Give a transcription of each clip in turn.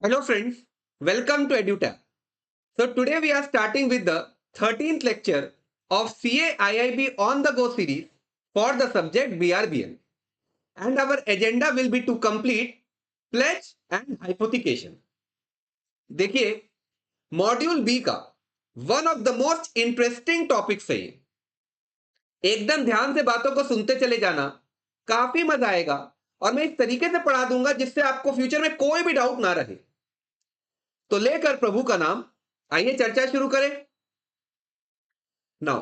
Hello friends, welcome to EduTap. So today we are starting with the 13th lecture of CA IIB on the go series for the subject BRBL. And our agenda will be to complete pledge and hypothecation. देखिए module B का one of the most interesting topics है ये। एकदम ध्यान से बातों को सुनते चले जाना, काफी मजा आएगा और मैं इस तरीके से पढ़ा दूंगा जिससे आपको फ्यूचर में कोई भी डाउट ना रहे। तो लेकर प्रभु का नाम, आइए चर्चा शुरू करें। Now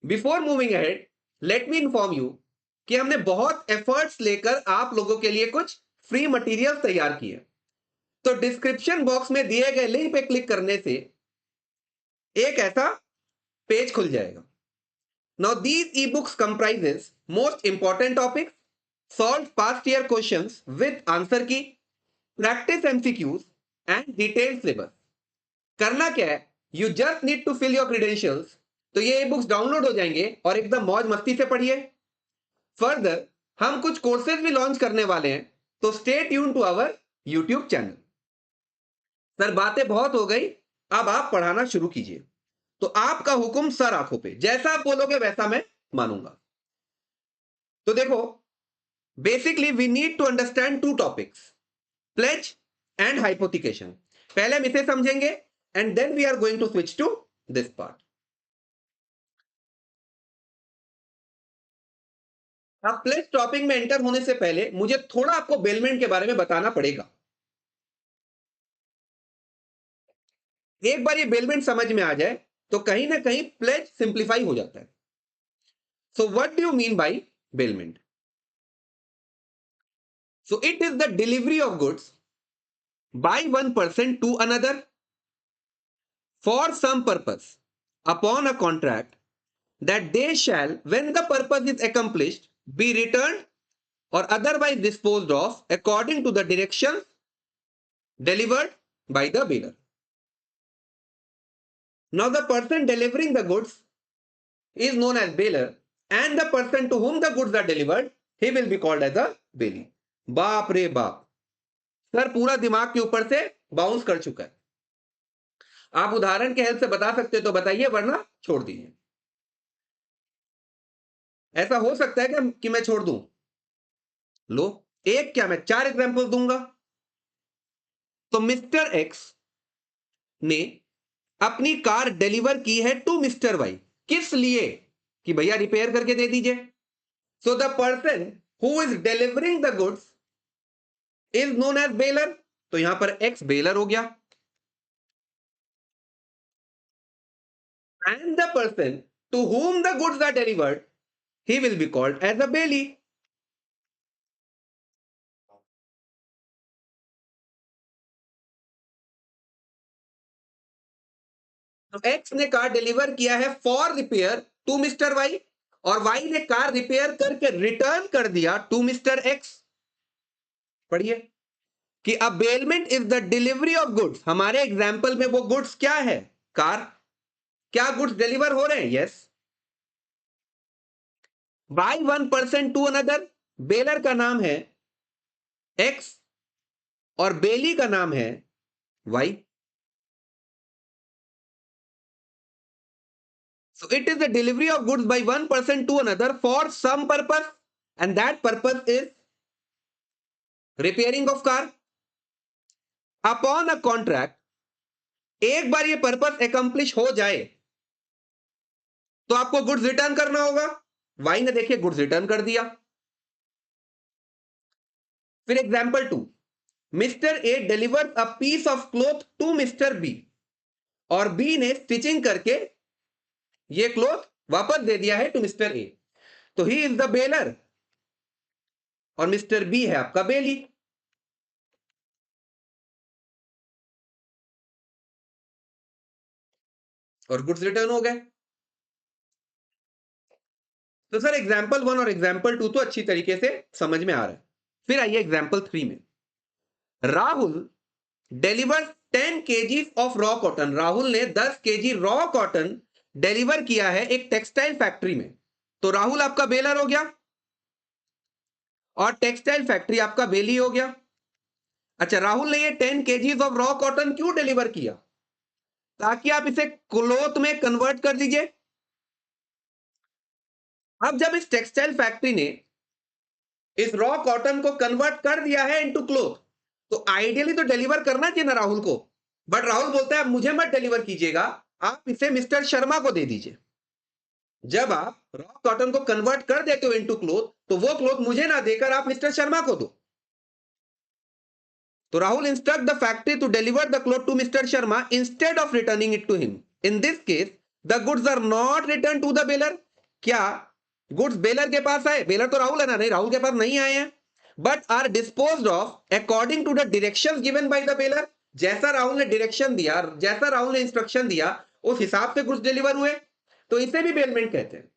before moving ahead, let me inform you कि हमने बहुत एफर्ट्स लेकर आप लोगों के लिए कुछ फ्री मटेरियल तैयार किए। तो डिस्क्रिप्शन बॉक्स में दिए गए लिंक पे क्लिक करने से एक ऐसा पेज खुल जाएगा। Now these e books comprises most important topics, solve past year questions with answer key, practice MCQs and detailed syllabus. करना क्या है, you just need to fill your credentials. तो ये ई बुक्स डाउनलोड हो जाएंगे और एकदम मौज मस्ती से पढ़िए। फर्दर हम कुछ कोर्सेज भी लॉन्च करने वाले हैं, तो stay tune to our YouTube channel. Sir बातें बहुत हो गई, अब आप पढ़ाना शुरू कीजिए। तो आपका हुक्म सर आंखों पे, जैसा आप बोलोगे वैसा मैं मानूंगा। तो देखो, basically we need to understand two topics, pledge and hypothecation. पहले हम इसे समझेंगे and then we are going to switch to this part. अब प्लेज टॉपिक में एंटर होने से पहले मुझे थोड़ा आपको बेलमेंट के बारे में बताना पड़ेगा। एक बार ये बेलमेंट समझ में आ जाए तो कहीं ना कहीं प्लेज सिंप्लीफाई हो जाता है। सो what do you mean bye bailment? So it is the delivery of goods by one person to another for some purpose upon a contract that they shall, when the purpose is accomplished, be returned or otherwise disposed of according to the directions delivered by the bidder. Now the person delivering the goods is known as bailor, and the person to whom the goods are delivered, he will be called as a bailee. बाप रे बाप, sir पूरा दिमाग के ऊपर से bounce कर चुका है। आप उदाहरण के हेल्प से बता सकते तो बताइए, वरना छोड़ दीजिए। ऐसा हो सकता है कि मैं छोड़ दूं? लो, एक क्या मैं 4 एग्जांपल दूंगा। तो मिस्टर एक्स ने अपनी कार डिलीवर की है टू मिस्टर वाई। किस लिए? कि भैया रिपेयर करके दे दीजिए। So the person who is delivering the goods is known as bailor. तो यहां पर एक्स बेलर हो गया, and the person to whom the goods are delivered, he will be called as a bailee. तो X ने car deliver किया है for repair to mister Y, और वाई ने कार रिपेयर करके रिटर्न कर दिया टू मिस्टर एक्स। पढ़िए कि a bailment is the delivery of goods. हमारे एग्जाम्पल में वो गुड्स क्या है? कार। क्या गुड्स डिलीवर हो रहे हैं? Yes. By one person to another. Bailor का नाम है एक्स और बेली का नाम है Y. So it is the delivery of goods by one person to another for some purpose, and that purpose is repairing of car. Upon a contract, एक बार ये purpose accomplish हो जाए तो आपको गुड्स रिटर्न करना होगा। वाई ने देखिए गुड्स रिटर्न कर दिया। फिर example 2, mister A deliver a piece of cloth to mister B, और बी ने स्टिचिंग करके ये क्लॉथ वापस दे दिया है टू मिस्टर ए। तो ही इज द बेलर और मिस्टर बी है आपका बेली। और गुड्स रिटर्न हो गए। तो सर एग्जाम्पल 1 और एग्जाम्पल 2 तो अच्छी तरीके से समझ में आ रहा है। फिर आइए एग्जाम्पल 3 में। Rahul deliver 10 kg of raw cotton. Rahul ने 10 kg रॉ कॉटन डिलीवर किया है एक टेक्सटाइल फैक्ट्री में। तो राहुल आपका बेलर हो गया और टेक्सटाइल फैक्ट्री आपका बेली हो गया। अच्छा, राहुल ने ये 10 केजीज ऑफ रॉ कॉटन क्यों डिलीवर किया? ताकि आप इसे क्लोथ में कन्वर्ट कर दीजिए। अब जब इस टेक्सटाइल फैक्ट्री ने इस रॉ कॉटन को कन्वर्ट कर दिया है इनटू क्लोथ, तो आइडियली तो डिलीवर करना चाहिए ना राहुल को, बट राहुल बोलता है मुझे मत डिलीवर कीजिएगा, आप इसे मिस्टर शर्मा को दे दीजिए। जब आप रॉ कॉटन को कन्वर्ट कर देते हो इनटू क्लोथ, तो वो क्लोथ मुझे ना देकर आप मिस्टर शर्मा को दो। तो Rahul instruct the factory to deliver the cloth to mister Sharma instead of returning it to him. In this case the goods are not return to the bailor. क्या गुड्स बेलर के पास आए? बेलर तो राहुल है ना, नहीं राहुल के पास नहीं आए हैं, but are disposed of according to the directions given by the bailor. जैसा राहुल ने डायरेक्शन दिया, जैसा राहुल ने इंस्ट्रक्शन दिया, उस हिसाब से गुड्स डिलीवर हुए, तो इसे भी बेलमेंट कहते हैं।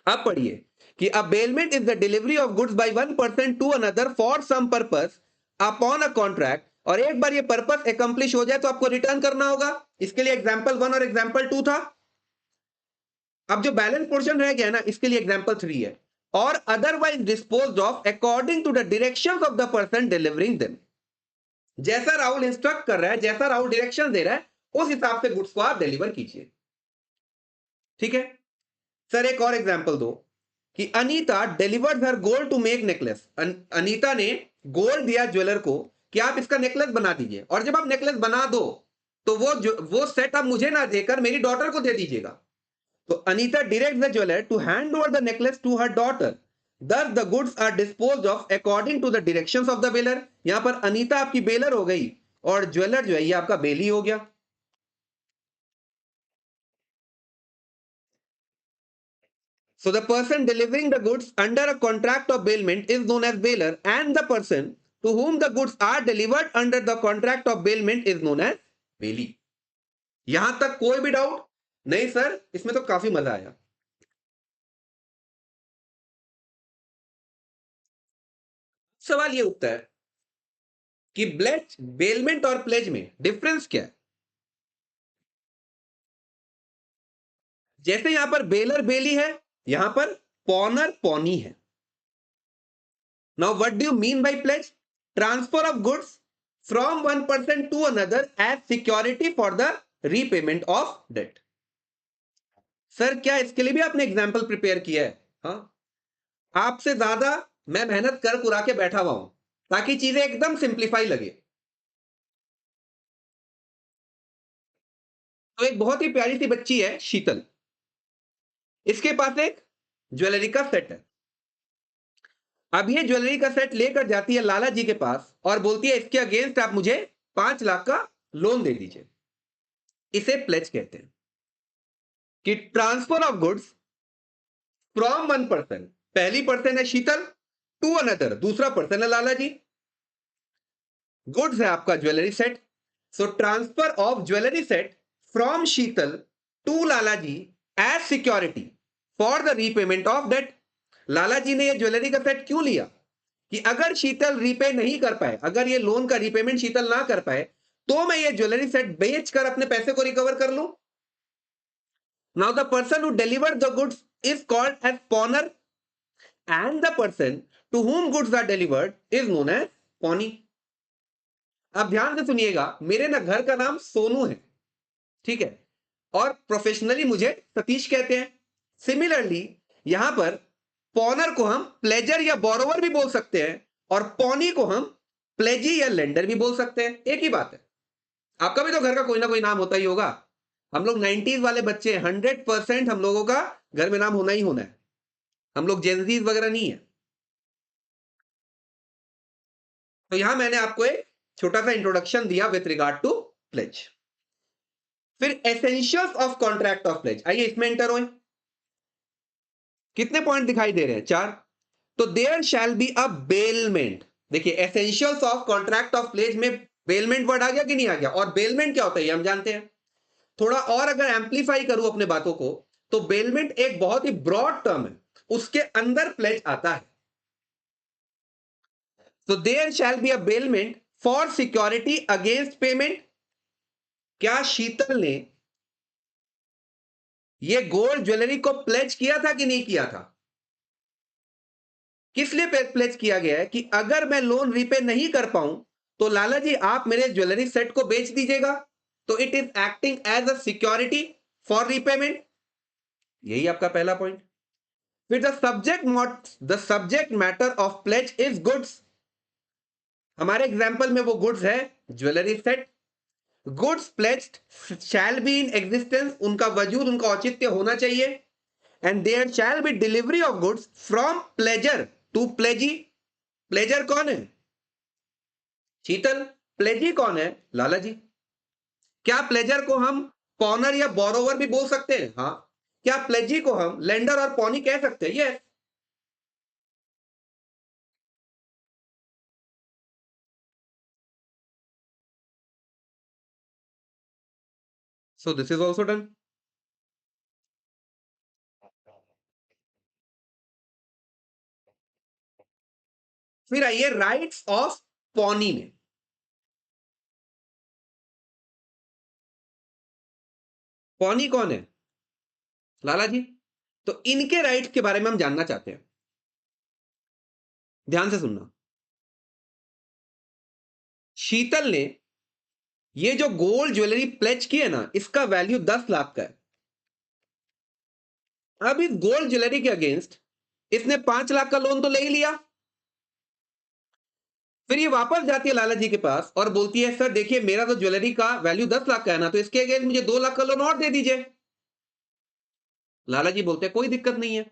अब पढ़िए कि a bailment is the delivery of goods by one person to another for some purpose upon a contract, और एक बार ये पर्पस एकम्प्लिश हो जाए तो आपको रिटर्न करना होगा। इसके लिए एग्जांपल 1 और एग्जांपल 2 था। अब जो बैलेंस पोर्शन रह गया ना, इसके लिए एग्जांपल 3 है, और otherwise disposed of according to the directions of the person delivering them. जैसा राहुल इंस्ट्रक्ट कर रहा है, जैसा राहुल डायरेक्शन दे रहा है, उस हिसाब से गुड्स को आप डिलीवर कीजिए। ठीक है सर, एक और एग्जांपल दो कि Anita delivered her gold to make necklace. Anita ने गोल्ड दिया ज्वेलर को कि आप इसका नेकलेस बना दीजिए, और जब आप नेकलेस बना दो तो वो सेट आप मुझे ना देकर मेरी डॉटर को दे दीजिएगा। तो Anita direct the jeweller to hand over the necklace to her daughter, thus the goods are disposed of according to the directions of the baler. यहां पर अनीता आपकी बेलर हो गई और ज्वेलर जो है ये आपका बेली हो गया। So the person delivering the goods under a contract of bailment is known as bailor, and the person to whom the goods are delivered under the contract of bailment is known as बेली। यहां तक कोई भी doubt नहीं sir? इसमें तो काफी मजा आया। सवाल ये उठता है कि ब्लेज बेलमेंट और प्लेज में डिफरेंस क्या है? जैसे यहां पर बेलर बेली है, यहां पर पॉनर पॉनी है। Now what do you mean by pledge? Transfer of goods from one person to another as security for the repayment of debt. Sir क्या इसके लिए भी आपने एग्जाम्पल प्रिपेयर किया है? हाँ, आपसे ज्यादा मैं मेहनत कर कुरा के बैठा हुआ हूं ताकि चीजें एकदम सिंप्लीफाई लगे। तो एक बहुत ही प्यारी सी बच्ची है शीतल, इसके पास एक ज्वेलरी का सेट है। अब ये ज्वेलरी का सेट लेकर जाती है लाला जी के पास और बोलती है इसके अगेंस्ट आप मुझे 5 लाख का लोन दे दीजिए। इसे प्लेज कहते हैं कि transfer of goods from one person, पहली पर्सन है शीतल, टू अनदर, दूसरा पर्सन है लाला जी। गुड्स है आपका jewellery set, so transfer of jewellery set from Sheetal to Lala ji as security for the repayment of debt. Lala ji ने ये ज्वेलरी का सेट क्यों लिया? कि अगर शीतल रीपे नहीं कर पाए, अगर ये लोन का रीपेमेंट शीतल ना कर पाए, तो मैं ये ज्वेलरी सेट बेचकर अपने पैसे को रिकवर कर लूं। Now the person who delivered the goods is called as pawnor, and the person to whom goods are delivered is known as pawnee. अब ध्यान से सुनिएगा, मेरे ना घर का नाम सोनू है, ठीक है, और प्रोफेशनली मुझे सतीश कहते हैं। सिमिलरली यहां पर पॉनर को हम प्लेजर या बोरोवर भी बोल सकते हैं, और पॉनी को हम प्लेजी या लेंडर भी बोल सकते हैं, एक ही बात है। आपका भी तो घर का कोई ना कोई नाम होता ही होगा। हम लोग 90s वाले बच्चे हैं, 100% हम लोगों का घर में नाम होना ही होना है। हम लोग जेनजीज वगैरह नहीं है। तो यहां मैंने आपको एक छोटा सा इंट्रोडक्शन दिया विथ रिगार्ड टू प्लेज। फिर essentials of contract of pledge, आइए इसमें एंटर हुए। कितने पॉइंट दिखाई दे रहे हैं? 4। तो there shall be a bailment. देखिए essentials of contract of pledge में बेलमेंट वर्ड आ गया कि नहीं आ गया? और बेलमेंट क्या होता है ये हम जानते हैं। थोड़ा और अगर एम्पलीफाई करूं अपने बातों को, तो बेलमेंट एक बहुत ही ब्रॉड टर्म है, उसके अंदर प्लेज आता है। तो there shall be a bailment for security against payment. क्या शीतल ने ये गोल्ड ज्वेलरी को प्लेज किया था कि नहीं किया था? किस लिए प्लेज किया गया है? कि अगर मैं लोन रीपे नहीं कर पाऊं तो लाला जी आप मेरे ज्वेलरी सेट को बेच दीजिएगा, तो it is acting as a security for repayment. यही आपका पहला पॉइंट। फिर the subject matter of pledge is goods. हमारे एग्जाम्पल में वो गुड्स है jewellery set. Goods pledged shall be in existence, उनका वजूद, उनका औचित्य होना चाहिए। And there shall be delivery of goods from pledger to pledgee. Pledger कौन है? शीतल। प्लेजी कौन है? लाला जी। क्या प्लेजर को हम पॉनर या बोरोवर भी बोल सकते हैं? हाँ। क्या प्लेजी को हम लेंडर और पॉनी कह सकते हैं? Yes. So this is also done. फिर आइए राइट्स ऑफ पॉनी में। पॉनी कौन है? लाला जी। तो इनके राइट्स के बारे में हम जानना चाहते हैं। ध्यान से सुनना। शीतल ने ये जो गोल्ड ज्वेलरी प्लेज की है ना, इसका वैल्यू 10 लाख का है। अब इस गोल्ड ज्वेलरी के अगेंस्ट इसने 5 लाख का लोन तो ले ही लिया। फिर ये वापस जाती है लाला जी के पास और बोलती है, सर देखिए मेरा तो ज्वेलरी का वैल्यू 10 लाख का है ना, तो इसके अगेंस्ट मुझे 2 लाख का लोन और दे दीजिए। लाला जी बोलते हैं कोई दिक्कत नहीं है।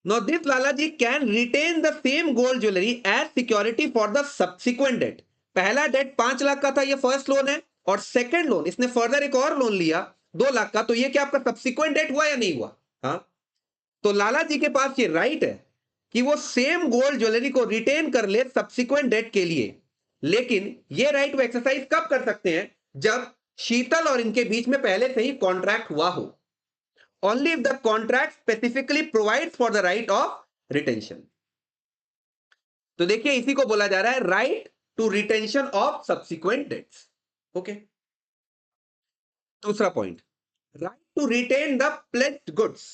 Now this Lalaji can retain the same gold jewelry as security for the subsequent debt। पहला डेट 5 लाख का था, ये फर्स्ट लोन है, और सेकंड लोन इसने फर्दर एक और लोन लिया 2 लाख का, तो ये क्या आपका सब्सिक्वेंट डेट हुआ या नहीं हुआ? हाँ। तो लाला जी के पास ये राइट है कि वो सेम गोल्ड ज्वेलरी को रिटेन कर ले सब्सिक्वेंट डेट के लिए। लेकिन ये राइट वो एक्सरसाइज कब कर सकते हैं? जब शीतल और इनके बीच में पहले से ही कॉन्ट्रैक्ट हुआ हो। Only if the contract specifically provides for the right of retention। तो देखिए इसी को बोला जा रहा है right to retention of subsequent debts. Okay. दूसरा point, right to retain the pledged goods.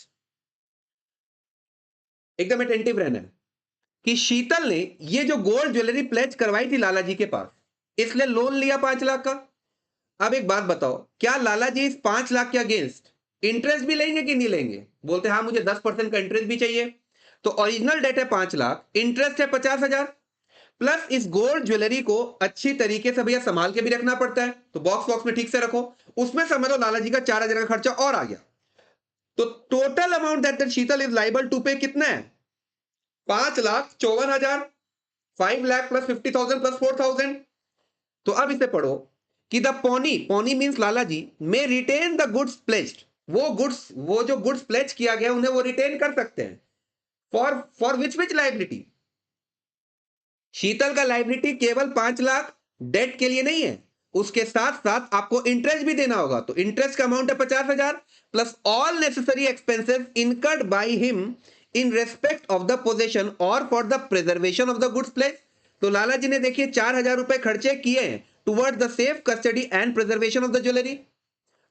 एकदम अटेंटिव रहना है कि शीतल ने ये जो गोल्ड ज्वेलरी प्लेज करवाई थी लाला जी के पास, इसलिए लोन लिया 5 लाख का। अब एक बात बताओ, क्या लाला जी इस 5 लाख के अगेंस्ट इंटरेस्ट भी लेंगे कि नहीं लेंगे? बोलते हाँ मुझे 10% का इंटरेस्ट भी चाहिए। तो ओरिजिनल डेट है 5 लाख, इंटरेस्ट है 50,000, प्लस इस गोल्ड ज्वेलरी को अच्छी तरीके से भैया संभाल के भी रखना पड़ता है, तो बॉक्स बॉक्स में ठीक से रखो। उसमें समझ लो लाला जी का 4,000 का खर्चा और आ गया। तो total amount that Sheetal is liable to pay कितना है? 5,54,000। 5 लाख प्लस 50,000 प्लस 4,000। तो अब इसे पढ़ो कि the pawnee, pawnee means Lala ji, may retain the goods pledged. वो जो गुड्स प्लेज किया गया उन्हें वो रिटेन कर सकते हैं। For which liability? शीतल का लाइबिलिटी केवल 5 लाख डेट के लिए नहीं है, उसके साथ साथ आपको इंटरेस्ट भी देना होगा। तो इंटरेस्ट का अमाउंट है 50,000 plus all necessary expenses incurred by him in respect of the possession और for the preservation of the goods pledge. तो लाला जी ने देखिए 4,000 रुपए खर्चे किए हैं toward the safe custody and preservation of the jewellery.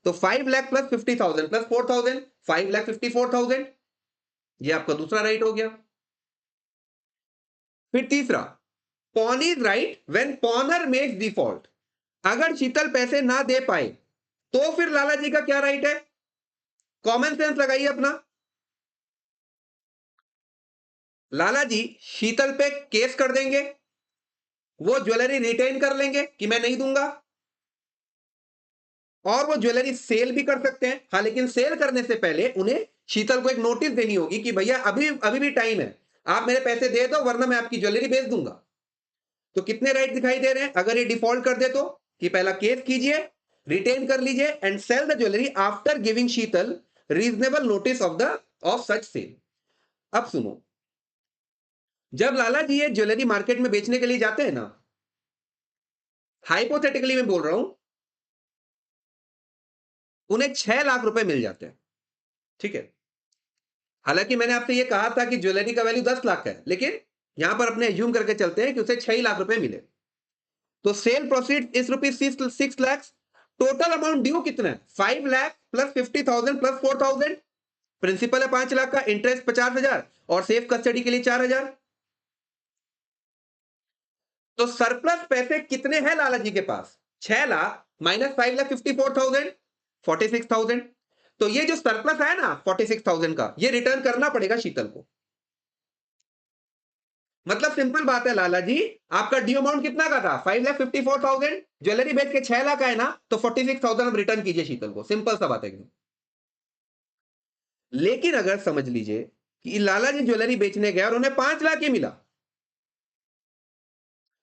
तो 5 लाख प्लस 50,000 प्लस 4,000, 5,54,000। ये आपका दूसरा राइट हो गया। फिर तीसरा, porn is right when पॉनर makes default. अगर शीतल पैसे ना दे पाए तो फिर लाला जी का क्या राइट है? कॉमन सेंस लगाइए अपना। लाला जी शीतल पे केस कर देंगे, वो ज्वेलरी रिटेन कर लेंगे कि मैं नहीं दूंगा, और वो ज्वेलरी सेल भी कर सकते हैं। हाँ, लेकिन सेल करने से पहले उन्हें शीतल को एक नोटिस देनी होगी कि भैया अभी अभी भी टाइम है, आप मेरे पैसे दे दो वरना मैं आपकी ज्वेलरी बेच दूंगा। तो कितने राइट दिखाई दे रहे हैं अगर ये डिफॉल्ट कर दे तो? कि पहला केस कीजिए, रिटेन कर लीजिए and sell the jewellery after giving Sheetal reasonable notice of such sale. अब सुनो, जब लाला जी ये ज्वेलरी मार्केट में बेचने के लिए जाते हैं ना, हाइपोथेटिकली मैं बोल रहा हूं, उन्हें 6 लाख रुपए मिल जाते हैं। ठीक है। हालांकि मैंने आपसे ये कहा था कि ज्वेलरी का वैल्यू 10 लाख का है, लेकिन यहां पर अपने एज्यूम करके चलते हैं कि उसे 6 लाख रुपए मिले। तो सेल प्रोसीड इस rupees 6 lakh. Total amount due कितना है? 5 लाख प्लस 50,000 प्लस 4,000। प्रिंसिपल है 5 लाख का, इंटरेस्ट 50,000 और सेफ कस्टडी के लिए 4,000। तो सरप्लस पैसे कितने हैं लाला जी के पास? 6 लाख माइनस 5,54,000, 46,000। तो ये जो सरप्लस है ना 46,000 का, ये रिटर्न करना पड़ेगा शीतल को। मतलब सिंपल बात है लाला जी, आपका ड्यू अमाउंट कितना का था? 5,54,000। ज्वेलरी बेच के 6 लाख है ना, तो 46,000 अब रिटर्न कीजिए शीतल को। सिंपल सा बात है एकदम। लेकिन अगर समझ लीजिए कि लाला जी ज्वेलरी बेचने गए और उन्हें 5 लाख ही मिला,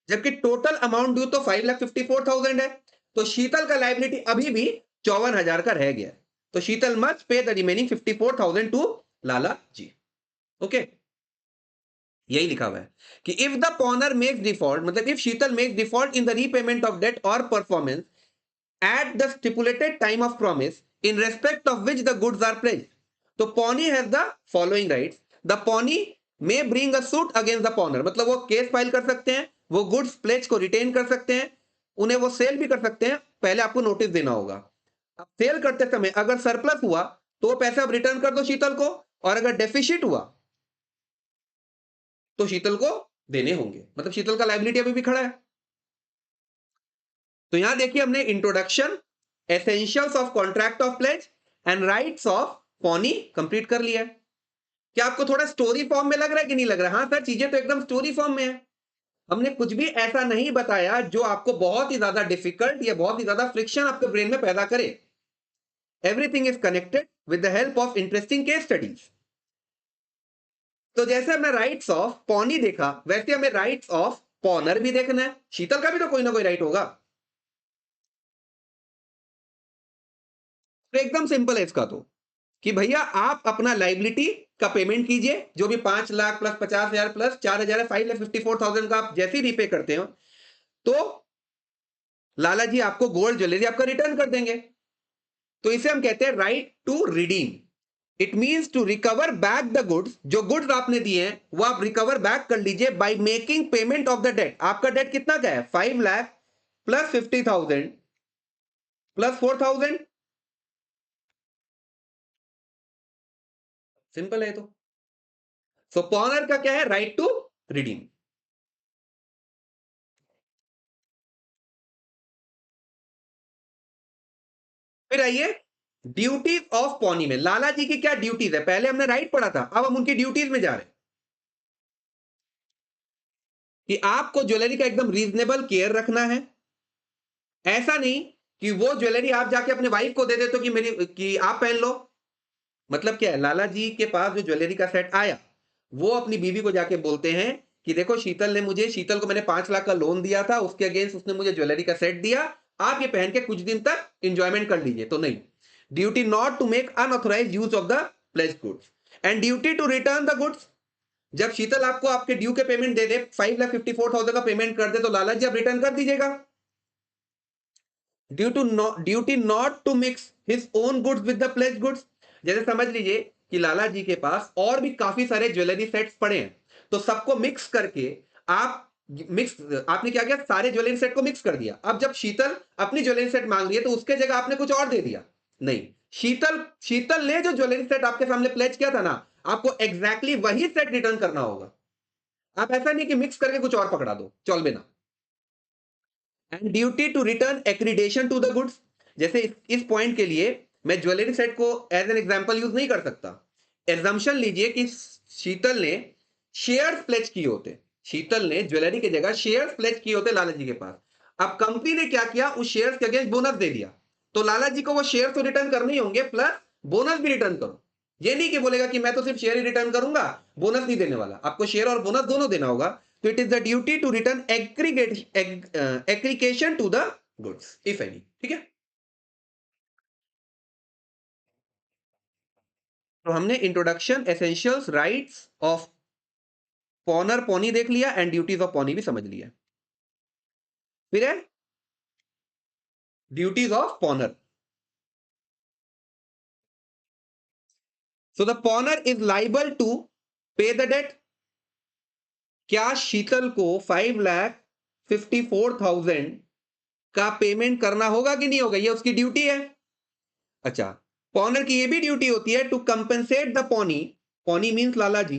जबकि टोटल अमाउंट ड्यू तो 5,54,000 है, तो शीतल का लाइबिलिटी अभी भी 54,000 का रह गया। तो Sheetal must pay the remaining 54,000 to Lala ji. Okay, यही लिखा हुआ है कि if the pawner makes default, मतलब if Sheetal makes default in the repayment of debt और performance at the stipulated time of promise in respect of which the goods are pledged. तो pawnee has the following rights. The pawnee may bring a suit against the pawner, मतलब वो case file कर सकते हैं, वो goods pledge को retain कर सकते हैं, उन्हें वो सेल भी कर सकते हैं। पहले आपको नोटिस देना होगा। अब सेल करते समय अगर सरप्लस हुआ तो पैसा अब रिटर्न कर दो शीतल को, और अगर डेफिशिट हुआ तो शीतल को देने होंगे। मतलब शीतल का लाइबिलिटी अभी भी खड़ा है। तो यहां देखिए हमने introduction, essentials of contract of plays and rights of pony complete कर लिया है। क्या आपको थोड़ा स्टोरी फॉर्म में लग रहा है कि नहीं लग रहा है? हाँ सर, चीजें तो एकदम स्टोरी फॉर्म में है। हमने कुछ भी ऐसा नहीं बताया जो आपको बहुत ही ज्यादा डिफिकल्ट या बहुत ही ज्यादा फ्रिक्शन आपके ब्रेन में पैदा करे। Everything is connected with the help of interesting case studies. तो जैसे हमने राइट्स ऑफ पॉनी देखा, वैसे हमें राइट्स ऑफ पॉनर भी देखना है। शीतल का भी तो कोई ना कोई राइट होगा। तो एकदम सिंपल है इसका तो, कि भैया आप अपना लाइबिलिटी का पेमेंट कीजिए, जो भी 5 लाख प्लस 50,000 प्लस 4,000 है, 5,54,000 का आप जैसे ही रीपे करते हो, तो लाला जी आपको गोल्ड ज्वेलरी आपका रिटर्न कर देंगे। तो इसे हम कहते हैं right to redeem. It means to recover back the goods. जो गुड्स आपने दिए हैं वो आप रिकवर बैक कर लीजिए by making payment of the debt. आपका डेट कितना का है? 5 लाख प्लस 50,000 प्लस 4,000। सिंपल है। तो सो पॉनर का क्या है? Right to redeem. फिर आइए ड्यूटीज ऑफ पॉनी में। लाला जी की क्या ड्यूटीज है? पहले हमने राइट पढ़ा था, अब हम उनकी ड्यूटीज में जा रहे हैं कि आपको ज्वेलरी का एकदम रीजनेबल केयर रखना है। ऐसा नहीं कि वो ज्वेलरी आप जाके अपने वाइफ को दे देते हो कि मेरी, कि आप पहन लो। मतलब क्या है, लाला जी के पास जो ज्वेलरी का सेट आया, वो अपनी बीवी को जाके बोलते हैं कि देखो शीतल को मैंने 5 लाख का लोन दिया था, उसके अगेंस्ट उसने मुझे ज्वेलरी का सेट दिया, आप ये पहन के कुछ दिन तक इंजॉयमेंट कर लीजिए। तो नहीं, duty not to make unauthorised use of the pledge goods and duty to return the goods. जब शीतल आपको आपके ड्यू के पेमेंट दे दे, 5,54,000 का पेमेंट कर दे, तो लाला जी आप रिटर्न कर दीजिएगा। Duty not to mix his own goods with the pledge goods. जैसे समझ लीजिए कि लाला जी के पास और भी काफी सारे ज्वेलरी सेट्स पड़े हैं, तो सबको मिक्स करके आप मिक्स आपने क्या किया? सारे ज्वेलरी सेट को मिक्स कर दिया। अब जब शीतल अपनी ज्वेलरी सेट मांग रही है तो उसके जगह आपने कुछ और दे दिया। नहीं, शीतल ने जो ज्वेलरी सेट आपके सामने प्लेज किया था ना, आपको एग्जैक्टली वही सेट रिटर्न करना होगा। आप ऐसा नहीं कि मिक्स करके कुछ और पकड़ा दो, चल बिना। And duty to return accreditation to the goods. जैसे इस पॉइंट के लिए मैं ज्वेलरी सेट को एज एन एग्जांपल यूज नहीं कर सकता। एग्जाम्पशन लीजिए कि शीतल ने शेयर्स प्लेज किए होते, शीतल ने ज्वेलरी की जगह शेयर्स प्लेज किए होते लाला जी के पास। अब कंपनी ने क्या किया? उस शेयर्स के अगेंस्ट बोनस दे दिया, तो लाला जी को वो शेयर तो रिटर्न करने ही होंगे, प्लस बोनस भी रिटर्न करो। ये नहीं कि बोलेगा कि मैं तो सिर्फ शेयर ही रिटर्न करूंगा, बोनस नहीं देने वाला। आपको शेयर और बोनस दोनों देना होगा। तो it is the duty to return aggregation to the goods if any. ठीक है, तो हमने introduction, essentials, rights of pawnor pawnee देख लिया एंड ड्यूटीज ऑफ पॉनी भी समझ लिया। फिर है duties of pawnor. So the pawnor is liable to pay the debt. क्या शीतल को 5,54,000 का पेमेंट करना होगा कि नहीं होगा? ये उसकी ड्यूटी है। अच्छा, पॉनर की ये भी ड्यूटी होती है to compensate the pawnee. Pawnee means Lala ji.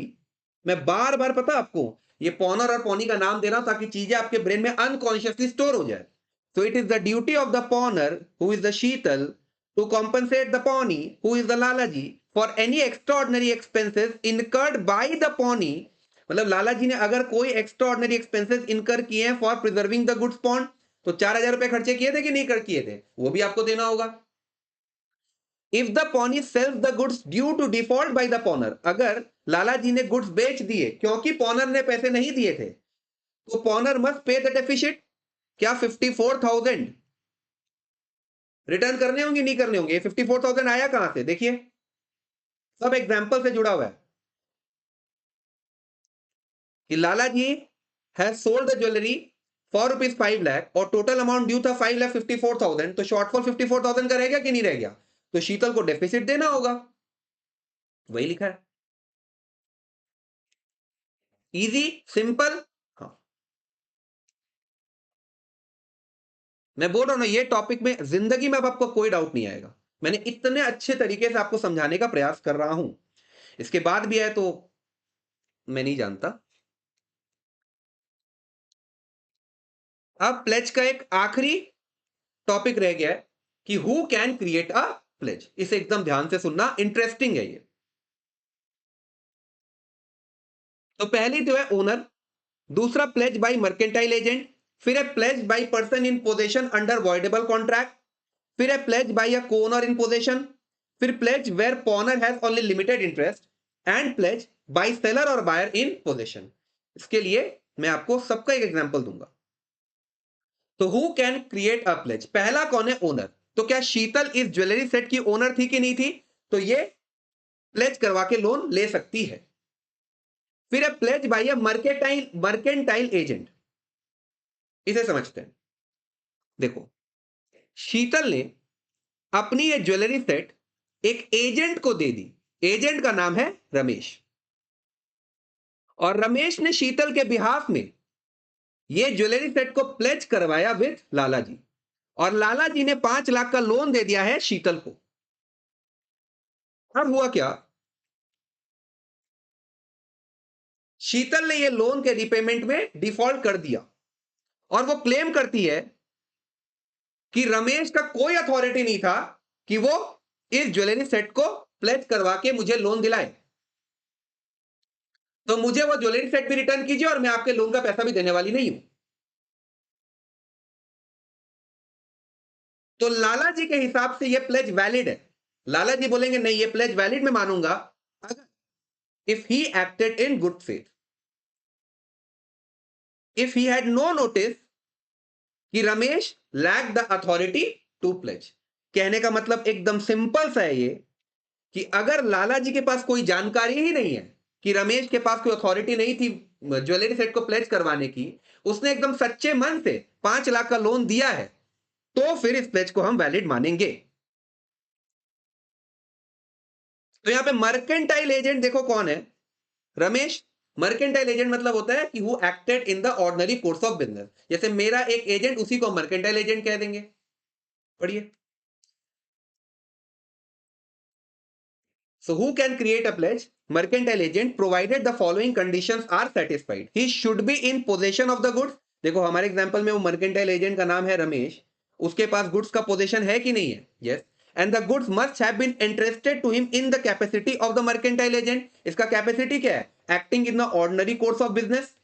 मैं बार बार, पता आपको, ये पॉनर और पॉनी का नाम दे रहा हूं ताकि चीजें आपके ब्रेन में अनकॉन्शियसली स्टोर हो जाए. So it is the duty of the pawner, who is the Sheetal, to compensate the pawnee, who is the Lalaji, for any extraordinary expenses incurred by the pawnee. मतलब लाला जी ने अगर कोई extraordinary expenses इनकर किए हैं for preserving the goods pond, तो 4,000 रुपए खर्चे किए थे कि नहीं कर किए थे, वो भी आपको देना होगा. If the pawnee sells the goods due to default by the pawnor, अगर लाला जी ने गुड्स बेच दिए क्योंकि पॉनर ने पैसे नहीं दिए थे, तो पॉनर मस्ट पे द डेफिसिट. क्या 54,000 रिटर्न करने होंगे नहीं करने होंगे? 54,000 आया कहां से? देखिए, सब एग्जांपल से जुड़ा हुआ है कि Lala ji has sold the jewellery for ₹5 lakh और टोटल अमाउंट ड्यू था 5,54,000, तो शॉर्टफॉल 54,000 का रह गया कि नहीं रह गया? तो शीतल को डेफिसिट देना होगा. वही लिखा है. Easy, simple. हाँ, मैं बोल रहा हूं ना, ये टॉपिक में जिंदगी में अब आपको कोई डाउट नहीं आएगा. मैंने इतने अच्छे तरीके से आपको समझाने का प्रयास कर रहा हूं, इसके बाद भी है तो मैं नहीं जानता. अब प्लेज का एक आखिरी टॉपिक रह गया है कि who can create a pledge. इसे एकदम ध्यान से सुनना, इंटरेस्टिंग है ये. तो पहली तो है ओनर, दूसरा प्लेज बाय मर्केंटाइल एजेंट, फिर है pledge by person in possession under voidable contract, फिर है pledge by a co-owner in possession, फिर pledge where pawner has only limited interest, and pledge by seller और बायर इन पोजेशन. इसके लिए मैं आपको सबका एक एग्जांपल दूंगा. तो who can create a pledge. पहला कौन है? ओनर. तो क्या शीतल इस ज्वेलरी सेट की ओनर थी कि नहीं थी? तो ये प्लेज करवा के लोन ले सकती है. फिर है pledge by a mercantile agent. इसे समझते हैं. देखो, शीतल ने अपनी ये ज्वेलरी सेट एक एजेंट को दे दी. एजेंट का नाम है रमेश, और रमेश ने शीतल के बिहाफ में ये ज्वेलरी सेट को प्लेज करवाया विद लाला जी, और लाला जी ने 5 लाख का लोन दे दिया है शीतल को. अब हुआ क्या? शीतल ने ये लोन के रिपेमेंट में डिफॉल्ट कर दिया, और वो क्लेम करती है कि रमेश का कोई अथॉरिटी नहीं था कि वो इस ज्वेलरी सेट को प्लेज करवा के मुझे लोन दिलाए. तो मुझे वो ज्वेलरी सेट भी रिटर्न कीजिए और मैं आपके लोन का पैसा भी देने वाली नहीं हूं. तो लाला जी के हिसाब से ये प्लेज वैलिड है. लाला जी बोलेंगे नहीं, ये प्लेज वैलिड मैं मानूंगा अगर if he acted in good faith, if he had no notice कि Ramesh lack the authority to pledge. कहने का मतलब एकदम सिंपल सा है ये, कि अगर लाला जी के पास कोई जानकारी ही नहीं है कि रमेश के पास कोई अथॉरिटी नहीं थी ज्वेलरी सेट को प्लेज करवाने की, उसने एकदम सच्चे मन से 5 लाख का लोन दिया है, तो फिर इस प्लेज को हम वैलिड मानेंगे. तो यहां पे मर्केंटाइल एजेंट देखो कौन है? रमेश. मर्केंटाइल एजेंट मतलब होता है कि who acted in the ordinary course of business. जैसे मेरा एक एजेंट, उसी को मर्केंटाइल एजेंट कह देंगे. पढ़िए. So who can create a pledge? Mercantile agent, provided the following conditions are satisfied. He should be in possession of the goods. देखो हमारे एग्जांपल में वो मर्केंटाइल एजेंट का नाम है रमेश, उसके पास गुड्स का पोजेशन है कि नहीं है? Yes. And the goods must have been interested to him in the capacity of the mercantile agent. इसका कैपेसिटी क्या है? Acting in the ordinary course of business.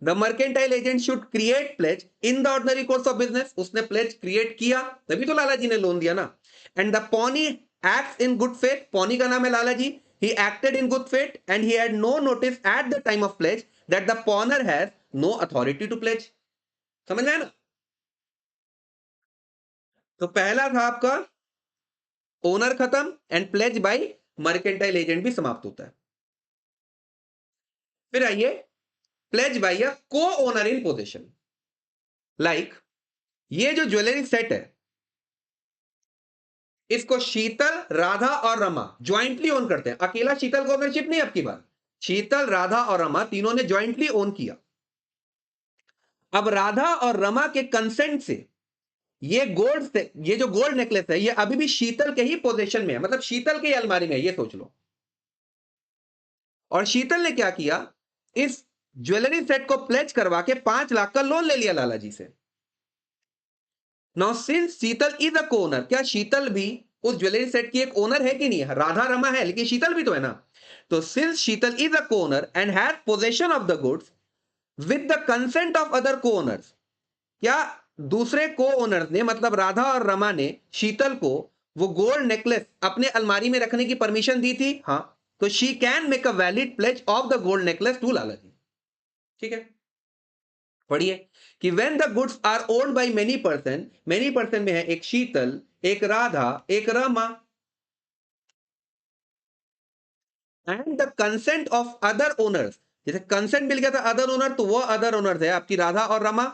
The mercantile agent should create pledge in the ordinary course of business. उसने pledge create किया, तभी तो लाला जी ने loan दिया ना. And the pawnee acts in good faith. Pawnee का नाम है लाला जी. ही acted in good faith and he had no notice at the time of pledge that the pawnor has no authority to pledge. समझ में आया ना? तो पहला था आपका ओनर खत्म, and pledge by mercantile agent भी समाप्त होता है. फिर आइए प्लेज बाय अ को ओनर इन पोजीशन. लाइक ये जो ज्वेलरी सेट है, इसको शीतल, राधा और रमा ज्वाइंटली ओन करते हैं. अकेला शीतल को ओनरशिप नहीं. आपकी बात, शीतल, राधा और रमा तीनों ने ज्वाइंटली ओन किया. अब राधा और रमा के कंसेंट से ये गोल्ड से, ये जो गोल्ड नेकलेस है ये अभी भी शीतल के ही पोजीशन में है, मतलब शीतल की अलमारी में है, ये सोच लो। और शीतल ने क्या किया, इस ज्वेलरी सेट को प्लेज करवा के 5 लाख का लोन ले लिया लाला जी से। Now since Sheetal is a Conor, क्या शीतल भी उस ज्वेलरी सेट की एक ओनर है कि नहीं है? राधा रमा है लेकिन शीतल भी तो है ना। तो since Sheetal is a Conor and has possession of the goods with the consent of other को ओनर्स, क्या दूसरे को ओनर्स ने मतलब राधा और रमा ने शीतल को वो गोल्ड नेकलेस अपने अलमारी में रखने की परमिशन दी थी? हाँ। तो she can make a valid pledge of the gold necklace to Lala ji. ठीक है, पढ़िए कि when the goods are owned by many person में है एक शीतल, एक राधा, एक Rama, and the consent of other owners, जैसे कंसेंट मिल गया था अदर ओनर, तो वो अदर ओनर्स है आपकी राधा और Rama.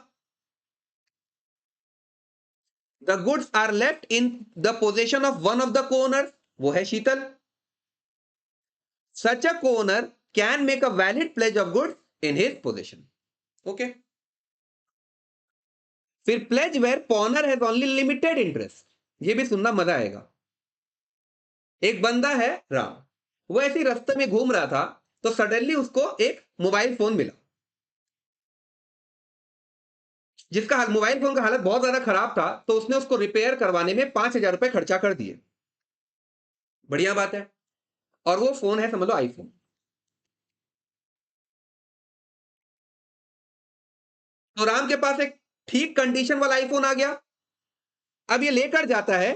The goods are left in the possession of one of the co-owners, वो है Sheetal. Such a co-owner can make a valid pledge of goods in his possession. Okay, फिर pledge where pawner has only limited interest, ये भी सुनना मजा आएगा। एक बंदा है राम, वो ऐसे ही रास्ते में घूम रहा था, तो सडनली उसको एक मोबाइल फोन मिला, जिसका मोबाइल फोन का हालत बहुत ज्यादा खराब था, तो उसने उसको रिपेयर करवाने में 5,000 रुपए खर्चा कर दिए। बढ़िया बात है। और वो फोन है समझ लो आईफोन। तो राम के पास एक ठीक कंडीशन वाला आईफोन आ गया। अब ये लेकर जाता है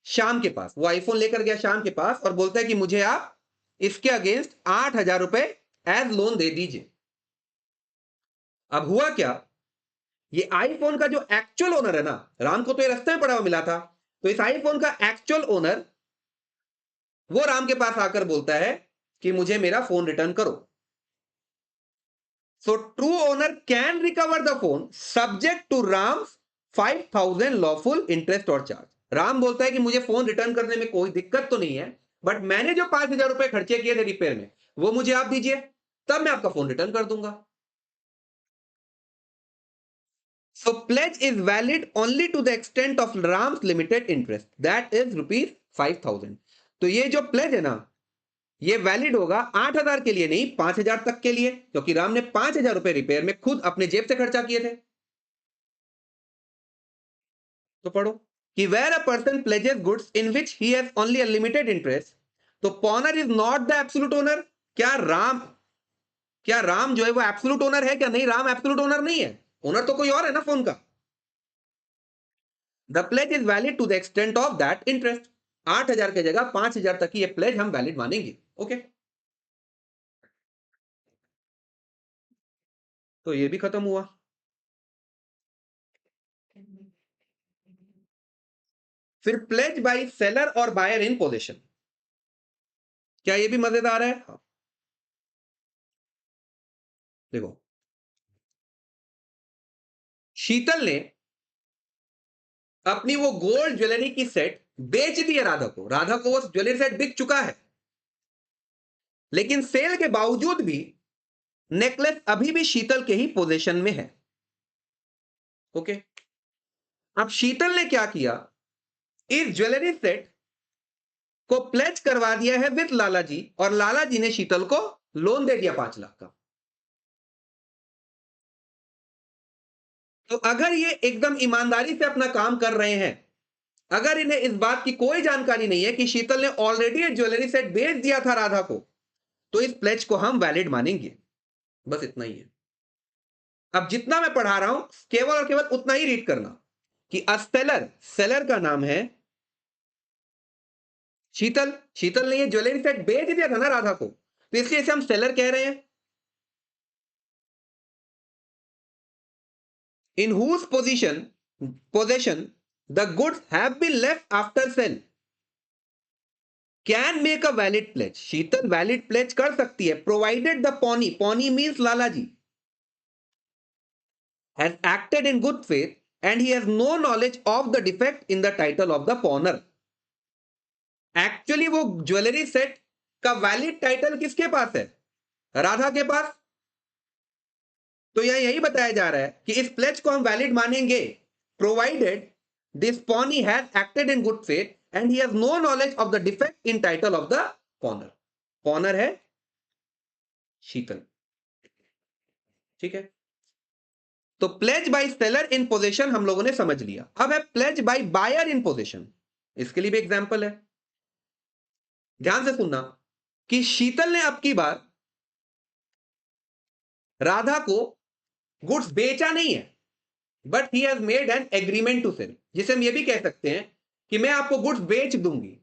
श्याम के पास, वो आईफोन लेकर गया श्याम के पास और बोलता है कि मुझे आप इसके अगेंस्ट 8,000 रुपए एज लोन दे दीजिए। अब हुआ क्या, ये आईफोन का जो एक्चुअल ओनर है ना, राम को तो ये रास्ते में पड़ा हुआ मिला था, तो इस आईफोन का एक्चुअल ओनर वो राम के पास आकर बोलता है कि मुझे मेरा फोन रिटर्न करो। So true owner can recover the phone subject to Ram 5,000 lawful interest और चार्ज। राम बोलता है कि मुझे फोन रिटर्न करने में कोई दिक्कत तो नहीं है, बट मैंने जो 5,000 रुपए खर्चे किए थे रिपेयर में, वो मुझे आप दीजिए, तब मैं आपका फोन रिटर्न कर दूंगा। So pledge is valid only to the extent of Ram's limited interest, that is rupees 5,000। तो ये जो प्लेज है ना, ये वैलिड होगा 8,000 के लिए नहीं, 5,000 तक के लिए, क्योंकि राम ने 5,000 रुपए रिपेयर में खुद अपने जेब से खर्चा किए थे। तो पढ़ो कि where a person pledges goods in which he has only a limited interest, तो pawner is not the absolute owner. क्या राम जो है वो एब्सोल्यूट ओनर है? क्या नहीं, राम एब्सोल्यूट ओनर नहीं है, ओनर तो कोई और है ना फोन का। The pledge is valid to the extent of that interest. 8,000 की जगह 5,000 तक की ये प्लेज हम वैलिड मानेंगे। ओके, तो ये भी खत्म हुआ। फिर प्लेज बाय सेलर और बायर इन पोजीशन, क्या ये भी मजेदार है? हाँ, देखो शीतल ने अपनी वो गोल्ड ज्वेलरी की सेट बेच दी है राधा को, राधा को वो ज्वेलरी सेट बिक चुका है, लेकिन सेल के बावजूद भी नेकलेस अभी भी शीतल के ही पोजीशन में है। ओके, अब शीतल ने क्या किया, इस ज्वेलरी सेट को प्लेज करवा दिया है विद लाला जी, और लाला जी ने शीतल को लोन दे दिया 5 लाख का। तो अगर ये एकदम ईमानदारी से अपना काम कर रहे हैं, अगर इन्हें इस बात की कोई जानकारी नहीं है कि शीतल ने ऑलरेडी एक ज्वेलरी सेट बेच दिया था राधा को, तो इस प्लेज को हम वैलिड मानेंगे। बस इतना ही है। अब जितना मैं पढ़ा रहा हूं केवल और केवल उतना ही रीड करना कि सेलर, सेलर का नाम है शीतल, शीतल ने ये ज्वेलरी सेट बेच दिया था ना राधा को, तो इसलिए इसे हम सेलर कह रहे हैं। In whose possession the goods have been left after sale can make a valid pledge, Sheetal valid pledge कर सकती है provided the pawnee, pawnee means Lala ji, has acted in good faith and he has no knowledge of the defect in the title of the pawnor. Actually वो jewellery set का valid title किसके पास है? राधा के पास। तो यहां यही बताया जा रहा है कि इस प्लेज को हम वैलिड मानेंगे provided this pawnee has acted in good faith and he has no knowledge of the defect in title of the pawnor. Pawnor है शीतल, ठीक है। तो pledge by seller in position हम लोगों ने समझ लिया। अब है pledge by buyer in position, इसके लिए भी एग्जांपल है, ध्यान से सुनना कि शीतल ने अब की बार राधा को गुड्स बेचा नहीं है, but he has made an agreement to sell, जिसे हम ये भी कह सकते हैं कि मैं आपको गुड्स बेच दूंगी।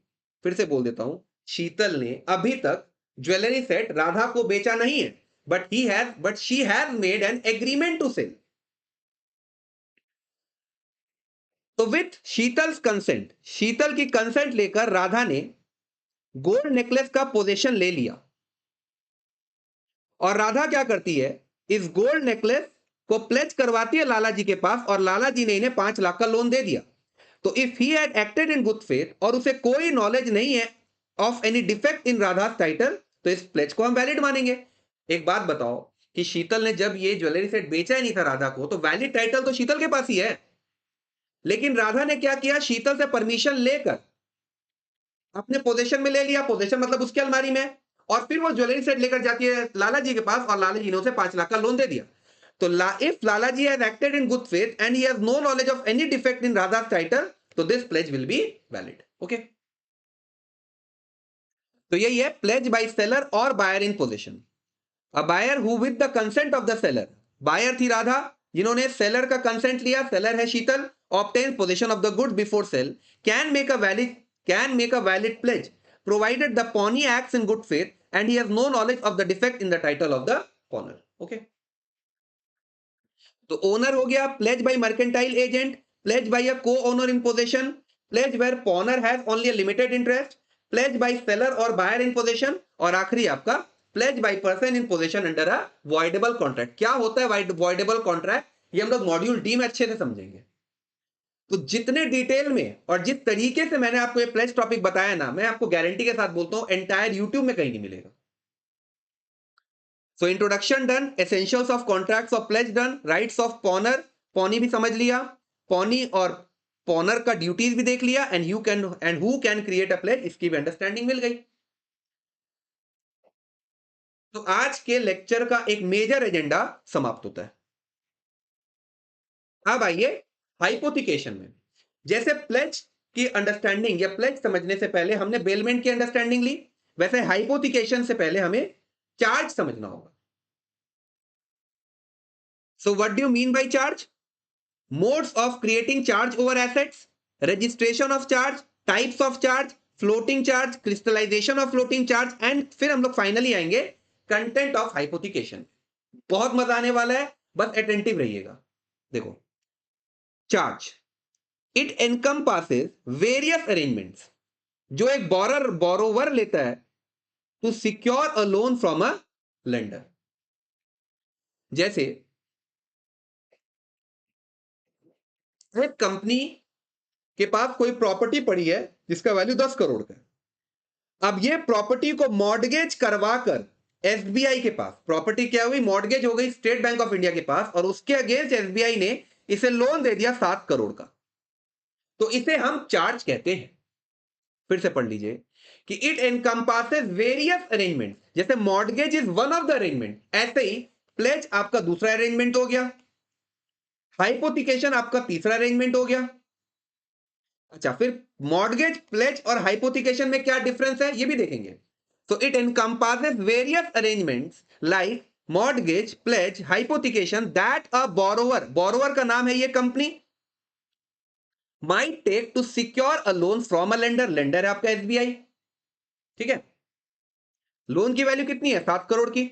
फिर से बोल देता हूं, शीतल ने अभी तक ज्वेलरी सेट राधा को बेचा नहीं है, but she has made an agreement to sell. तो विथ शीतल्स कंसेंट, शीतल की कंसेंट लेकर राधा ने गोल्ड नेकलेस का पोजीशन ले लिया, और राधा क्या करती है, इस गोल्ड नेकलेस को प्लेज करवाती है लाला जी के पास, और लाला जी ने इन्हें 5 लाख का लोन दे दिया। तो if he had acted in good faith, और उसे कोई नॉलेज नहीं है of any defect in Radha title, तो इस प्लेज को हम वैलिड मानेंगे। एक बात बताओ कि शीतल ने जब ये ज्वेलरी सेट बेचा ही नहीं था राधा को, तो वैलिड टाइटल तो शीतल के पास ही है। लेकिन राधा ने क्या किया, शीतल से परमिशन लेकर अपने पोजीशन में ले लिया, पोजीशन मतलब उसकी अलमारी में, और फिर वो ज्वेलरी सेट लेकर जाती है लाला जी के पास, और लाला जी ने उसे 5 लाख का लोन दे दिया। तो if Lala ji has acted in good faith and he has no knowledge of any defect in Radha title, तो this pledge will be valid. Okay, तो यही है प्लेज बाय सेलर और buyer in position. A buyer who with the consent of the seller, buyer थी राधा, जिन्होंने seller का consent लिया, seller है Sheetal, obtains possession of the goods before sale, can make a valid pledge provided the pawnee acts in good faith and he has no knowledge of the defect in the title of the pawner. Okay, तो owner हो गया, pledge by mercantile agent, pledge by a co-owner in position, pledge where pawner has only a limited interest, pledge by seller और buyer in position, और आखिरी आपका pledge by person in position under a voidable contract. क्या होता है voidable contract, ये हम लोग मॉड्यूल डी में अच्छे से समझेंगे। तो जितने डिटेल में और जिस तरीके से मैंने आपको ये प्लेज टॉपिक बताया ना, मैं आपको गारंटी के साथ बोलता हूं एंटायर यूट्यूब में कहीं नहीं मिलेगा। So introduction done, essentials of contracts of pledge done, rights of pawnor, pawnee भी समझ लिया, पॉनी और पॉनर का ड्यूटीज भी देख लिया, and who can create a pledge, इसकी भी अंडरस्टैंडिंग मिल गई। तो आज के लेक्चर का एक मेजर एजेंडा समाप्त होता है। अब आइए हाइपोथिकेशन में। जैसे प्लेज की अंडरस्टैंडिंग या प्लेज समझने से पहले हमने बेलमेंट की अंडरस्टैंडिंग ली, वैसे हाइपोथिकेशन से पहले हमें चार्ज समझना होगा। So what do you mean by charge? Modes of creating charge over assets, registration of charge, types of charge, floating charge, crystallisation of floating charge, and फिर हम लोग फाइनली आएंगे कंटेंट ऑफ हाइपोथिकेशन। बहुत मजा आने वाला है, बस अटेंटिव रहिएगा। देखो, charge, it encompasses various arrangements जो एक बोरोवर लेता है to secure a loan from a lender. जैसे एक कंपनी के पास कोई प्रॉपर्टी पड़ी है जिसका वैल्यू 10 करोड़ का है। अब ये प्रॉपर्टी को मॉर्गेज करवाकर एसबीआई के पास, प्रॉपर्टी क्या हुई, मॉर्गेज हो गई स्टेट बैंक ऑफ इंडिया के पास, और उसके अगेंस्ट एसबीआई ने इसे लोन दे दिया 7 करोड़ का। तो इसे हम चार्ज कहते हैं। फिर से पढ़ लीजिए कि इट एनकम्पासेस वेरियस अरेंजमेंट, जैसे mortgage is one of the arrangement, ऐसे ही प्लेज आपका दूसरा अरेंजमेंट हो गया, हाइपोथिकेशन आपका तीसरा अरेंजमेंट हो गया। अच्छा, फिर मॉर्गेज, प्लेज और हाइपोथिकेशन में क्या डिफरेंस है ये भी देखेंगे। तो it encompasses various arrangements like mortgage, pledge, hypothecation that a borrower, borrower का नाम है ये company, might take to secure a loan from a lender, lender है आपका एसबीआई, ठीक है। लोन की वैल्यू कितनी है, 7 करोड़ की।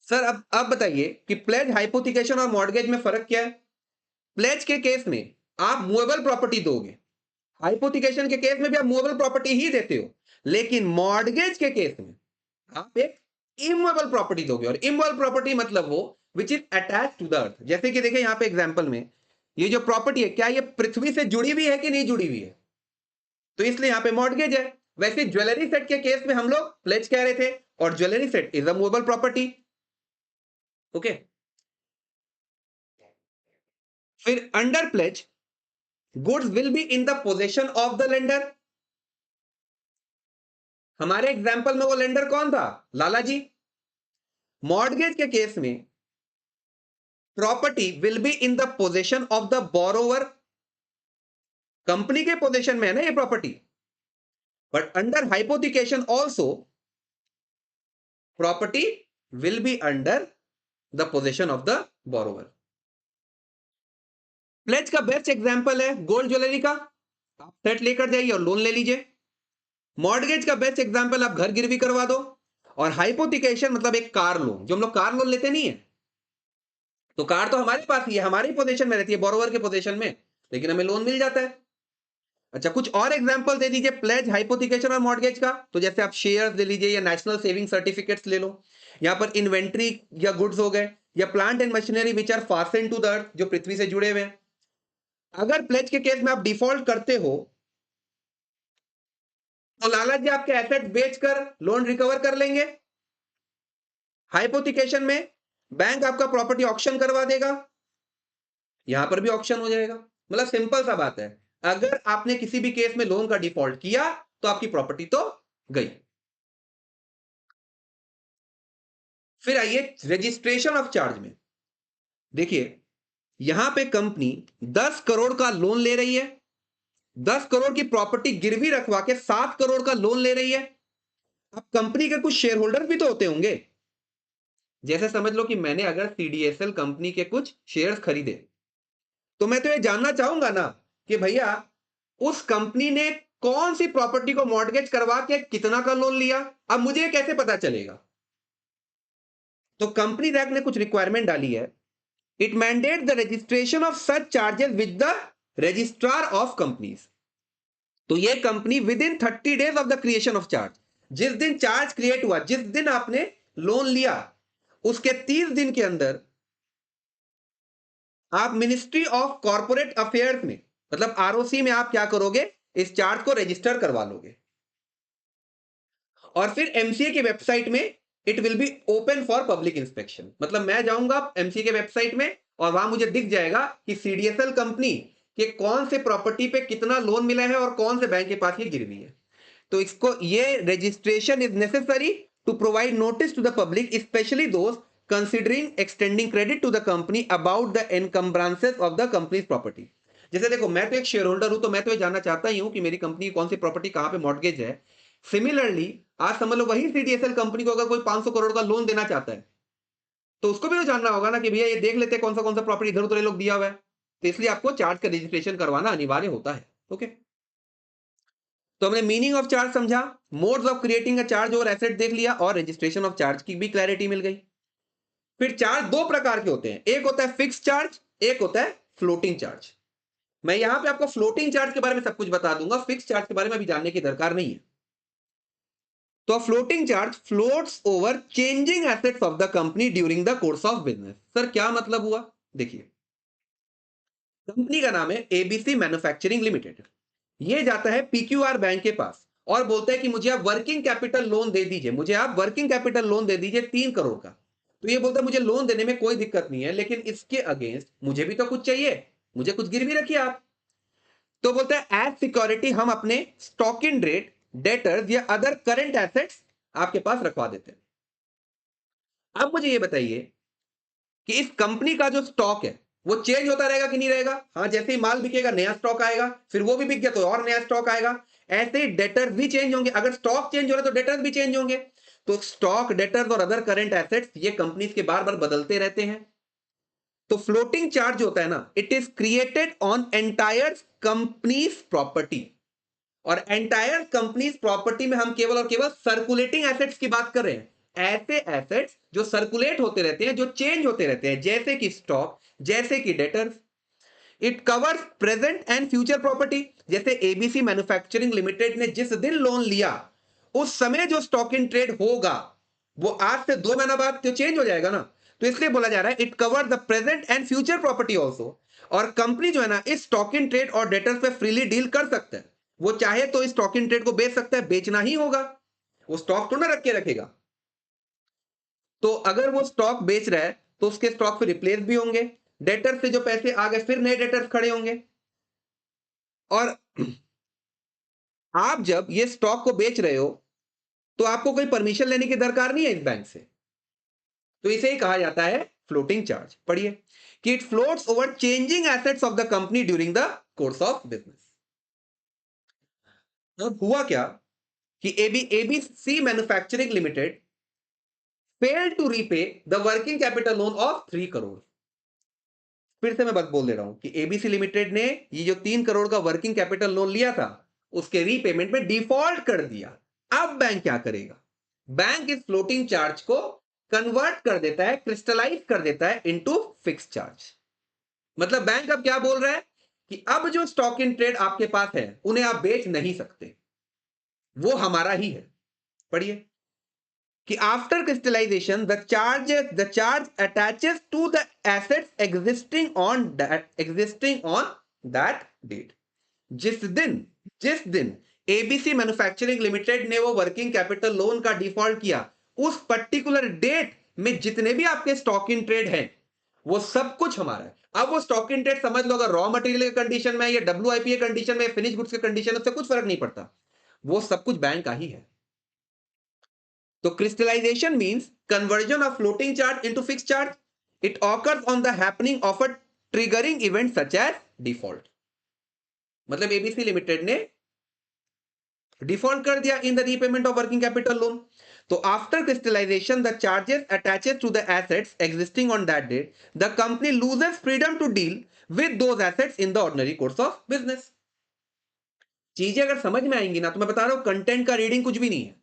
सर अब बताइए कि प्लेज, हाइपोथिकेशन और मॉर्गेज में फर्क क्या है? प्लेज के केस में आप मूवेबल प्रॉपर्टी दोगे, हाइपोथिकेशन के केस में भी आप मूवेबल प्रॉपर्टी ही देते हो, लेकिन मॉर्गेज के केस में आप एक इमूवेबल प्रॉपर्टी दोगे, और इमूवेबल प्रॉपर्टी मतलब वो which is attach to the earth. जैसे कि देखिए यहां पे एग्जांपल में ये जो प्रॉपर्टी है, क्या ये पृथ्वी से जुड़ी हुई है कि नहीं जुड़ी हुई है, तो इसलिए यहां पे मॉर्गेज है। वैसे ज्वेलरी सेट के केस में हम लोग प्लेज कह रहे थे, और jewellery set is a movable property. Okay, फिर under pledge goods will be in the possession of the lender. हमारे एग्जाम्पल में वो लेंडर कौन था? लाला जी। मॉर्गेज के केस में property will be in the possession of the borrower. Company के possession में है ना ये property, but under hypothecation also property will be under the possession of the borrower. Pledge का बेस्ट एग्जांपल है गोल्ड ज्वेलरी का, आप सेट लेकर जाइए और लोन ले लीजिए। मॉर्गेज का बेस्ट एग्जांपल आप घर गिरवी करवा दो, और हाइपोथिकेशन मतलब एक कार लोन, जो हम लोग कार लोन लेते नहीं है, तो कार तो हमारे पास ही है, हमारी पोजीशन में रहती है, बोरोवर के पोजीशन में, लेकिन हमें लोन मिल जाता है। अच्छा, कुछ और एग्जांपल दे दीजिए प्लेज, हाइपोथिकेशन और मॉर्गेज का। तो जैसे आप शेयर्स ले लीजिए, या नेशनल सेविंग सर्टिफिकेट्स ले लो, यहां पर इन्वेंट्री या गुड्स हो गए, या plant and machinery which are fasten to the earth, जो पृथ्वी से जुड़े हुए हैं। अगर प्लेज के केस में आप डिफॉल्ट करते हो, तो लाला जी आपके एसेट बेचकर लोन रिकवर कर लेंगे। हाइपोथिकेशन में बैंक आपका प्रॉपर्टी ऑक्शन करवा देगा, यहां पर भी ऑक्शन हो जाएगा। मतलब सिंपल सा बात है, अगर आपने किसी भी केस में लोन का डिफॉल्ट किया तो आपकी प्रॉपर्टी तो गई। फिर आइए रजिस्ट्रेशन ऑफ चार्ज में। देखिए, यहां पे कंपनी 10 करोड़ का लोन ले रही है, 10 करोड़ की प्रॉपर्टी गिरवी रखवा के 7 करोड़ का लोन ले रही है। अब कंपनी के कुछ शेयर होल्डर भी तो होते होंगे। जैसे समझ लो कि मैंने अगर सीडीएसएल कंपनी के कुछ शेयर्स खरीदे, तो मैं तो ये जानना चाहूंगा ना कि भैया उस कंपनी ने कौन सी प्रॉपर्टी को मॉर्गेज करवा के कितना का लोन लिया। अब मुझे कैसे पता चलेगा? तो कंपनी एक्ट ने कुछ रिक्वायरमेंट डाली है। It mandate the registration of such charges with the registrar of companies. तो ये company with in 30 days of the creation of charge, जिस दिन चार्ज क्रिएट हुआ, जिस दिन आपने लोन लिया, उसके 30 दिन के अंदर आप मिनिस्ट्री ऑफ कॉर्पोरेट अफेयर्स में, मतलब आरओसी में आप क्या करोगे, इस चार्ज को रजिस्टर करवा लोगे, और फिर एमसीए की वेबसाइट में it will be open for public inspection. मतलब मैं जाऊंगा एमसीए के वेबसाइट में, और वहां मुझे दिख जाएगा कि सीडीएसएल कंपनी के कौन से प्रॉपर्टी पे कितना लोन मिला है और कौन से बैंक के पास ये गिरवी है। तो इसको, ये registration is necessary to provide notice to the public, specially those considering extending credit to the company about the encumbrances of the company's property. जैसे देखो, मैं तो एक शेयर होल्डर हूं, तो मैं तो ये जानना चाहता ही हूं कि मेरी कंपनी की कौन सी प्रॉपर्टी कहां पे मॉर्गेज है। सिमिलरली, आज समझ लो वही सीडीएसएल कंपनी को अगर कोई 500 करोड़ का लोन देना चाहता है, तो उसको भी तो जानना होगा ना कि भैया ये देख लेते हैं कौन सा प्रॉपर्टी इधर उधर लोग दिया हुआ है। तो इसलिए आपको चार्ज का रजिस्ट्रेशन करवाना अनिवार्य होता है। ओके, तो हमने मीनिंग ऑफ चार्ज समझा, modes of creating a charge और एसेट देख लिया, और रजिस्ट्रेशन ऑफ चार्ज की भी क्लैरिटी मिल गई। फिर चार्ज दो प्रकार के होते हैं, एक होता है फिक्स चार्ज, एक होता है फ्लोटिंग चार्ज। मैं यहां पे आपको फ्लोटिंग चार्ज के बारे में सब कुछ बता दूंगा, फिक्स चार्ज के बारे में अभी जानने की दरकार नहीं है। तो floating charge floats over changing assets of the company during the course of business. Sir क्या मतलब हुआ? देखिए, कंपनी का नाम है एबीसी मैन्युफैक्चरिंग लिमिटेड, ये जाता है पीक्यूआर बैंक के पास और बोलता है कि मुझे आप वर्किंग कैपिटल लोन दे दीजिए, मुझे आप वर्किंग कैपिटल लोन दे दीजिए 3 करोड़ का। तो ये बोलता है मुझे लोन देने में कोई दिक्कत नहीं है, लेकिन इसके अगेंस्ट मुझे भी तो कुछ चाहिए, मुझे कुछ गिरवी रखिए आप। तो बोलता है एज सिक्योरिटी हम अपने स्टॉक इन ट्रेड, डेटर्स या अदर करंट एसेट्स आपके पास रखवा देते हैं। अब मुझे ये बताइए कि इस कंपनी का जो स्टॉक है वो चेंज होता रहेगा कि नहीं रहेगा? हाँ, जैसे ही माल बिकेगा नया स्टॉक आएगा, फिर वो भी बिक गया तो और नया स्टॉक आएगा। ऐसे ही डेटर्स भी चेंज होंगे, अगर स्टॉक चेंज हो रहा है तो डेटर्स भी चेंज होंगे। तो स्टॉक, डेटर्स और अदर करंट एसेट्स ये कंपनीज के बार बार बदलते रहते हैं। तो फ्लोटिंग चार्ज होता है ना, it is created on entire companies property, और एंटायर कंपनीज प्रॉपर्टी में हम केवल और केवल सर्कुलेटिंग एसेट्स की बात कर रहे हैं। ऐसे एसेट्स जो सर्कुलेट होते रहते हैं, जो चेंज होते रहते हैं, जैसे कि स्टॉक, जैसे कि debtors. It covers present and future property. जैसे एबीसी मैन्युफैक्चरिंग लिमिटेड ने जिस दिन लोन लिया, उस समय जो स्टॉक इन ट्रेड होगा वो आज से 2 महीना बाद तो चेंज हो जाएगा ना। तो इसलिए बोला जा रहा है it cover the present and future property also. और कंपनी जो है ना, इस स्टॉक इन ट्रेड और डेटर्स पे फ्रीली डील कर सकते हैं। वो चाहे तो इस स्टॉक इन ट्रेड को बेच सकता है, बेचना ही होगा, वो स्टॉक तो ना रख के रखेगा। तो अगर वो स्टॉक बेच रहा है तो उसके स्टॉक फिर रिप्लेस भी होंगे, डेटर से जो पैसे आ गए फिर नए डेटर्स खड़े होंगे। और आप जब ये स्टॉक को बेच रहे हो तो आपको कोई परमिशन लेने की दरकार नहीं है इस बैंक से, तो इसे ही कहा जाता है फ्लोटिंग चार्ज। पढ़िए कि it floats over changing assets of the company during the course of business. अब हुआ क्या कि ABC manufacturing limited failed to repay the working capital loan of 3 crore. फिर से मैं बस बोल दे रहा हूं कि एबीसी लिमिटेड ने ये जो 3 करोड़ का वर्किंग कैपिटल लोन लिया था उसके रीपेमेंट में डिफॉल्ट कर दिया। अब बैंक क्या करेगा? बैंक इस फ्लोटिंग चार्ज को कन्वर्ट कर देता है, क्रिस्टलाइज कर देता है इनटू फिक्स चार्ज। मतलब बैंक अब क्या बोल रहा है कि अब जो स्टॉक इन ट्रेड आपके पास है उन्हें आप बेच नहीं सकते, वो हमारा ही है। पढ़िए कि after crystallisation the charge attaches to the assets existing on that date. जिस दिन एबीसी मैन्युफैक्चरिंग लिमिटेड ने वो वर्किंग कैपिटल लोन का डिफॉल्ट किया, उस पर्टिकुलर डेट में जितने भी आपके स्टॉक इन ट्रेड हैं वो सब कुछ हमारा है। अब वो स्टॉक इन ट्रेड समझ लो, अगर रॉ मटेरियल के कंडीशन में या डब्ल्यूआईपी के कंडीशन में, फिनिश गुड्स के कंडीशन में, उससे कुछ फर्क नहीं पड़ता, वो सब कुछ बैंक का ही है। तो crystallization means conversion of floating charge into fixed charge. It occurs on the happening of a triggering event such as default. मतलब एबीसी लिमिटेड ने डिफॉल्ट कर दिया in the repayment of working capital loan. तो after crystallisation the charges attaches to the assets existing on that date, the company loses freedom to deal with those assets in the ordinary course of business. चीजें अगर समझ में आएंगी ना, तो मैं बता रहा हूं कंटेंट का रीडिंग कुछ भी नहीं है।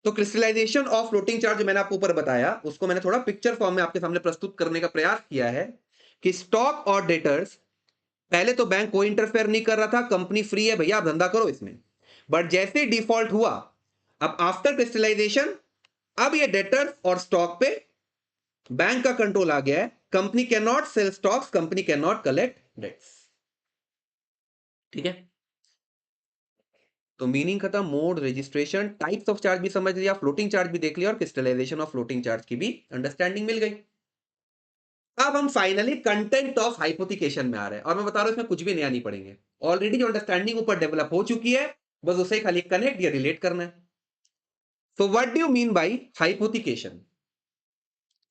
तो क्रिस्टलाइजेशन ऑफ फ्लोटिंग चार्ज जो मैंने आपको ऊपर बताया, उसको मैंने थोड़ा पिक्चर फॉर्म में आपके सामने प्रस्तुत करने का प्रयास किया है कि स्टॉक और डेटर्स, पहले तो बैंक कोई इंटरफेयर नहीं कर रहा था, कंपनी फ्री है भैया, आप धंधा करो इसमें। बट जैसे ही डिफॉल्ट हुआ, अब आफ्टर क्रिस्टलाइजेशन, अब ये डेटर्स और स्टॉक पे बैंक का कंट्रोल आ गया है। Company can not sell stocks, company can not collect debts. ठीक है, तो मीनिंग खत्म, mode, registration, types of charge भी समझ लिया, फ्लोटिंग चार्ज भी देख लिया, और क्रिस्टलाइजेशन ऑफ फ्लोटिंग चार्ज की भी अंडरस्टैंडिंग मिल गई। अब हम फाइनली कंटेंट ऑफ हाइपोथिकेशन में आ रहे हैं, और मैं बता रहा हूं इसमें कुछ भी नया नहीं पढ़ेंगे, ऑलरेडी जो अंडरस्टैंडिंग ऊपर डेवलप हो चुकी है, बस उसे खाली कनेक्ट या रिलेट करना है। सो what do you mean bye hypothecation?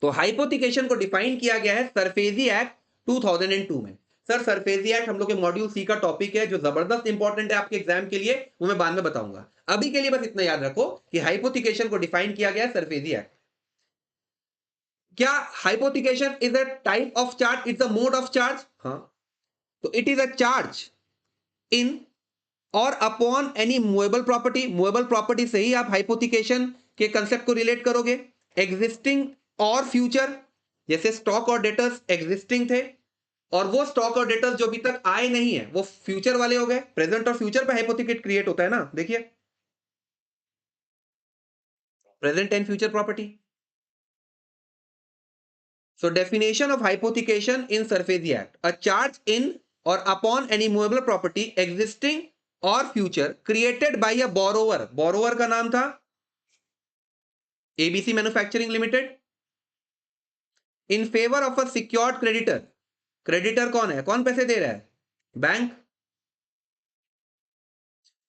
तो हाइपोथिकेशन को डिफाइन किया गया है सरफेजी एक्ट 2002 में। सर सरफेजी एक्ट हम लोग के मॉड्यूल सी का टॉपिक है, जो जबरदस्त इंपॉर्टेंट है आपके एग्जाम के लिए, वो मैं बाद में बताऊंगा। अभी के लिए बस इतना याद रखो कि हाइपोथिकेशन को डिफाइन किया गया है सरफेजी एक्ट। क्या hypothecation is a type of charge, it's a mode of charge? हाँ, तो it is a charge in और upon any movable property. Movable property से ही आप हाइपोथिकेशन के कंसेप्ट को रिलेट करोगे। एग्जिस्टिंग और फ्यूचर, जैसे स्टॉक और डेटर्स एग्जिस्टिंग थे, और वो स्टॉक और डेटर्स जो अभी तक आए नहीं है वो फ्यूचर वाले हो गए। प्रेजेंट और फ्यूचर पे हाइपोथिकेट क्रिएट होता है ना, देखिए present and future property. So definition of hypothecation in SARFAESI act, a charge in और upon any movable property existing और future created by a borrower. Borrower का नाम था ABC manufacturing limited, in favour of a secured creditor. Creditor कौन है, कौन पैसे दे रहा है? Bank.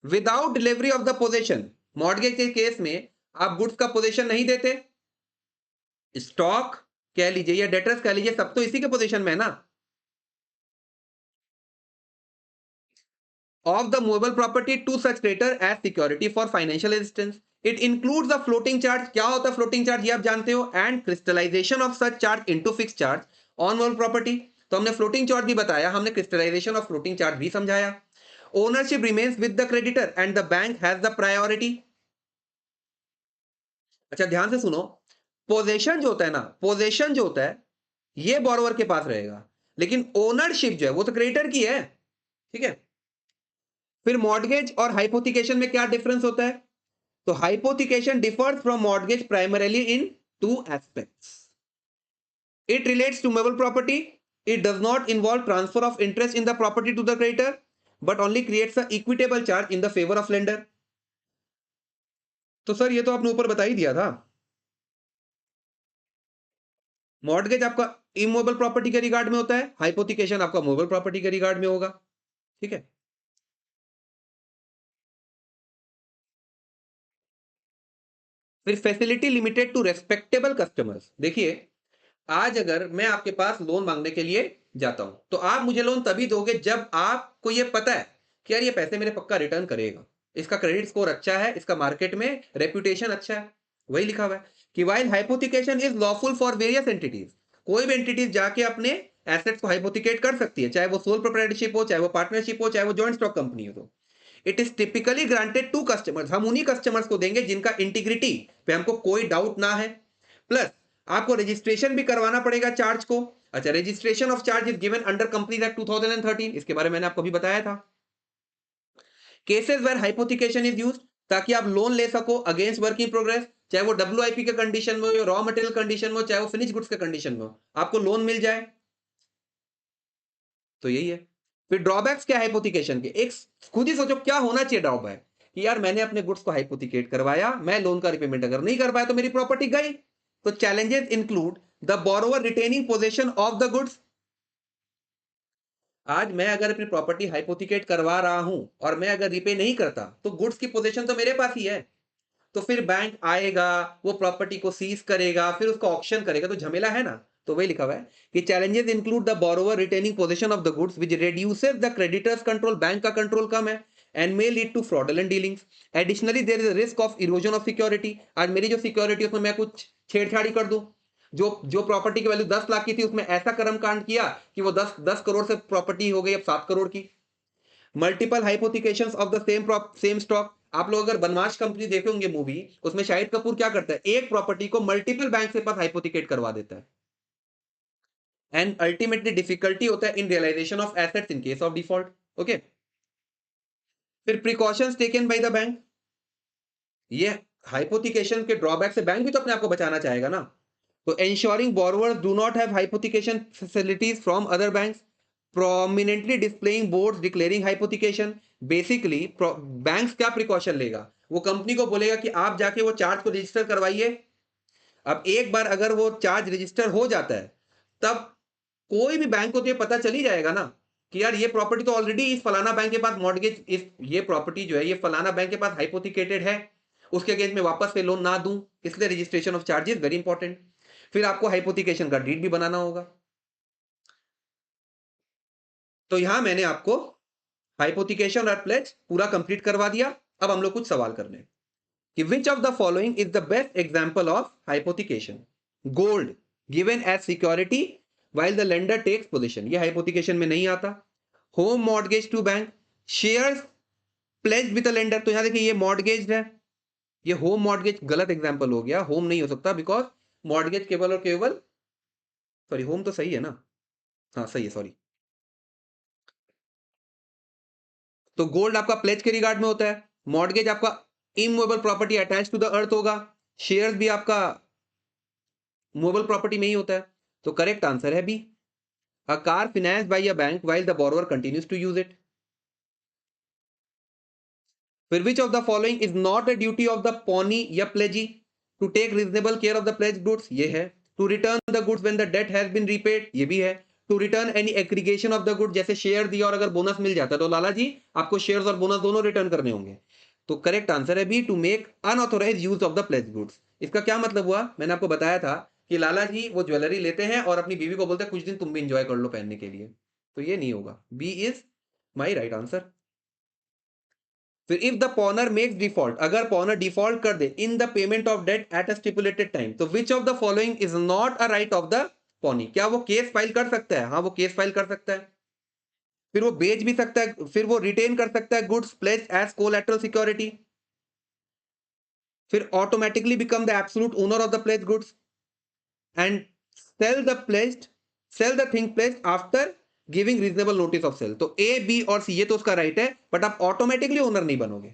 Without delivery of the possession, mortgage के केस में आप गुड्स का पोजेशन नहीं देते, स्टॉक कह लीजिए या डेटर्स कह लीजिए, सब तो इसी के पोजीशन में है ना। Of the movable property to such creditor as security for financial assistance. It includes the floating charge. क्या होता है फ्लोटिंग चार्ज, ये आप जानते हो, and crystallisation of such charge into fix charge on movable property. तो हमने फ्लोटिंग चार्ज भी बताया, हमने क्रिस्टलाइजेशन ऑफ फ्लोटिंग चार्ज भी समझाया। Ownership remains with the creditor and the bank has the priority. अच्छा ध्यान से सुनो, पोजेशन जो होता है ना, पोजेशन जो होता है ये बोरोवर के पास रहेगा, लेकिन ओनरशिप जो है वो तो क्रेडिटर की है। ठीक है, फिर मॉर्गेज और हाइपोथिकेशन में क्या डिफरेंस होता है? तो hypothecation differs from mortgage primarily in two aspects. It relates to movable property, it does not involve transfer of interest in the property to the creditor, but only creates a equitable charge in the favor of lender. तो sir ये तो आपने ऊपर बता ही दिया था। Mortgage आपका immovable property के रिगार्ड में होता है, हाइपोथिकेशन आपका मूवेबल प्रॉपर्टी के रिगार्ड में होगा। ठीक है। फिर facility limited to respectable customers. देखिए, आज अगर मैं आपके पास लोन मांगने के लिए जाता हूं, तो आप मुझे लोन तभी दोगे जब आपको ये पता है कि यार ये पैसे मेरे पक्का रिटर्न करेगा, इसका क्रेडिट स्कोर अच्छा है, इसका मार्केट में रेप्यूटेशन अच्छा है। वही लिखा हुआ है कि while hypothecation is lawful for various entities, कोई भी एंटिटीज जाके अपने एसेट्स को हाइपोथिकेट कर सकती है, चाहे वो सोल प्रोप्राइटरशिप हो, चाहे वो पार्टनरशिप हो, चाहे वो जॉइंट स्टॉक कंपनी हो। It is typically granted to customers, हम उन्हीं कस्टमर्स को देंगे जिनका इंटीग्रिटी पे हमको कोई डाउट ना है। प्लस आपको रजिस्ट्रेशन भी करवाना पड़ेगा चार्ज को। अच्छा, registration of charge is given under companies act 2013, इसके बारे में मैंने आपको भी बताया था। Cases where hypothecation is used, ताकि आप लोन ले सको अगेंस्ट वर्क इन प्रोग्रेस, चाहे वो डब्ल्यूआईपी के कंडीशन में हो, रॉ मटेरियल कंडीशन में हो, चाहे वो फिनिश गुड्स के कंडीशन में हो, आपको लोन मिल जाए। तो यही है। फिर ड्रॉबैक्स क्या है हाइपोथिकेशन के, एक खुद ही सोचो क्या होना चाहिए ड्रॉबैक, कि यार मैंने अपने गुड्स को हाइपोथिकेट करवाया, मैं लोन का रिपेमेंट अगर नहीं कर पाया तो मेरी प्रॉपर्टी गई। तो challenges include the borrower retaining position of the goods. आज मैं अगर अपनी प्रॉपर्टी हाइपोथिकेट करवा रहा हूं और मैं अगर रिपे नहीं करता, तो गुड्स की पोजीशन तो मेरे पास ही है। तो फिर बैंक आएगा, वो प्रॉपर्टी को सीज करेगा, फिर उसका ऑक्शन करेगा, तो झमेला है ना। तो वही लिखा हुआ है कि challenges include the borrower retaining position of the goods which reduces the creditors control, bank का कंट्रोल कम है, and may lead to fraudulent dealings. Additionally there is a risk of erosion of security, आज मेरी जो security है उसमें मैं कुछ छेड़छाड़ी कर दूं, जो जो प्रॉपर्टी की वैल्यू 10 लाख की थी उसमें ऐसा कर्म कांड किया कि वो 10 करोड़ से प्रॉपर्टी हो गई अब 7 करोड़ की। Multiple hypothecations of the same stock. आप लोग अगर बनमाश कंपनी देखे होंगे मूवी, उसमें शाहिद कपूर क्या करता है, एक प्रॉपर्टी को मल्टीपल बैंक के पास हाइपोथिकेट करवा देता है, एंड अल्टीमेटली डिफिकल्टी होता है in realisation of assets in case of default. Okay. फिर precautions taken by the bank, ये हाइपोथिकेशन के ड्रॉबैक से बैंक भी तो अपने आप को बचाना चाहेगा ना। तो ensuring borrowers do not have hypothecation facilities from other banks, prominently displaying boards declaring hypothecation। Basically banks क्या प्रिकॉशन लेगा, वो कंपनी को बोलेगा कि आप जाके वो चार्ज को रजिस्टर करवाइए। अब एक बार अगर वो चार्ज रजिस्टर हो जाता है, तब कोई भी बैंक को तो ये पता चल ही जाएगा ना कि यार ये प्रॉपर्टी तो ऑलरेडी इस फलाना बैंक के पास मॉर्गेज, इस ये प्रॉपर्टी जो है ये फलाना बैंक के पास हाइपोथिकेटेड है, उसके अगेंस्ट में वापस से लोन ना दूं, इसलिए registration of charges very important. फिर आपको हाइपोथिकेशन का डीड भी बनाना होगा। तो यहां मैंने आपको हाइपोथिकेशन और प्लेज पूरा कंप्लीट करवा दिया। अब हम लोग कुछ सवाल कर लें कि which of the following is the best example of hypothecation. Gold given as security while the lender takes position, ये हाइपोथिकेशन में नहीं आता। Home mortgage to bank, shares pledge with the lender, तो यहां देखिए ये मॉर्गेज है, ये होम मॉर्गेज गलत एग्जांपल हो गया, होम नहीं हो सकता बिकॉज मॉर्गेज केवल और केवल, सॉरी होम तो सही है ना, हाँ सही है सॉरी। तो गोल्ड आपका प्लेज के रिगार्ड में होता है, मॉर्गेज आपका immovable property attach to the earth होगा, शेयर्स भी आपका मूवेबल प्रॉपर्टी में ही होता है। तो करेक्ट आंसर है B, a car financed by a bank while the borrower continues to use it. फिर which of the following is not a duty of the pawnee या pledgee to take reasonable care of the pledge goods, ये है। To return the goods when the debt has been repaid, ये भी है। To return any aggregation of the good, जैसे share दिया और अगर बोनस मिल जाता है तो लाला जी आपको शेयर्स और बोनस दोनों रिटर्न करने होंगे। तो करेक्ट आंसर है B, to make unauthorise use of the pledge goods. इसका क्या मतलब हुआ, मैंने आपको बताया था कि लाला जी वो ज्वेलरी लेते हैं और अपनी बीवी को बोलते हैं कुछ दिन तुम भी इंजॉय कर लो पहनने के लिए, तो ये नहीं होगा, B is my right answer. फिर if the pawner makes default, अगर पॉनर डिफॉल्ट कर दे in the payment of debt at a stipulated time, तो which of the following is not a right of the pawnee, क्या वो case file कर सकता है, हाँ वो केस फाइल कर सकता है। फिर वो बेच भी सकता है, फिर वो रिटेन कर सकता है goods placed as collateral security, फिर automatically become the absolute owner of the placed goods, and sell the placed, sell the thing placed after giving reasonable notice of sale. तो ए बी और सी ये तो उसका right है, but आप automatically owner नहीं बनोगे।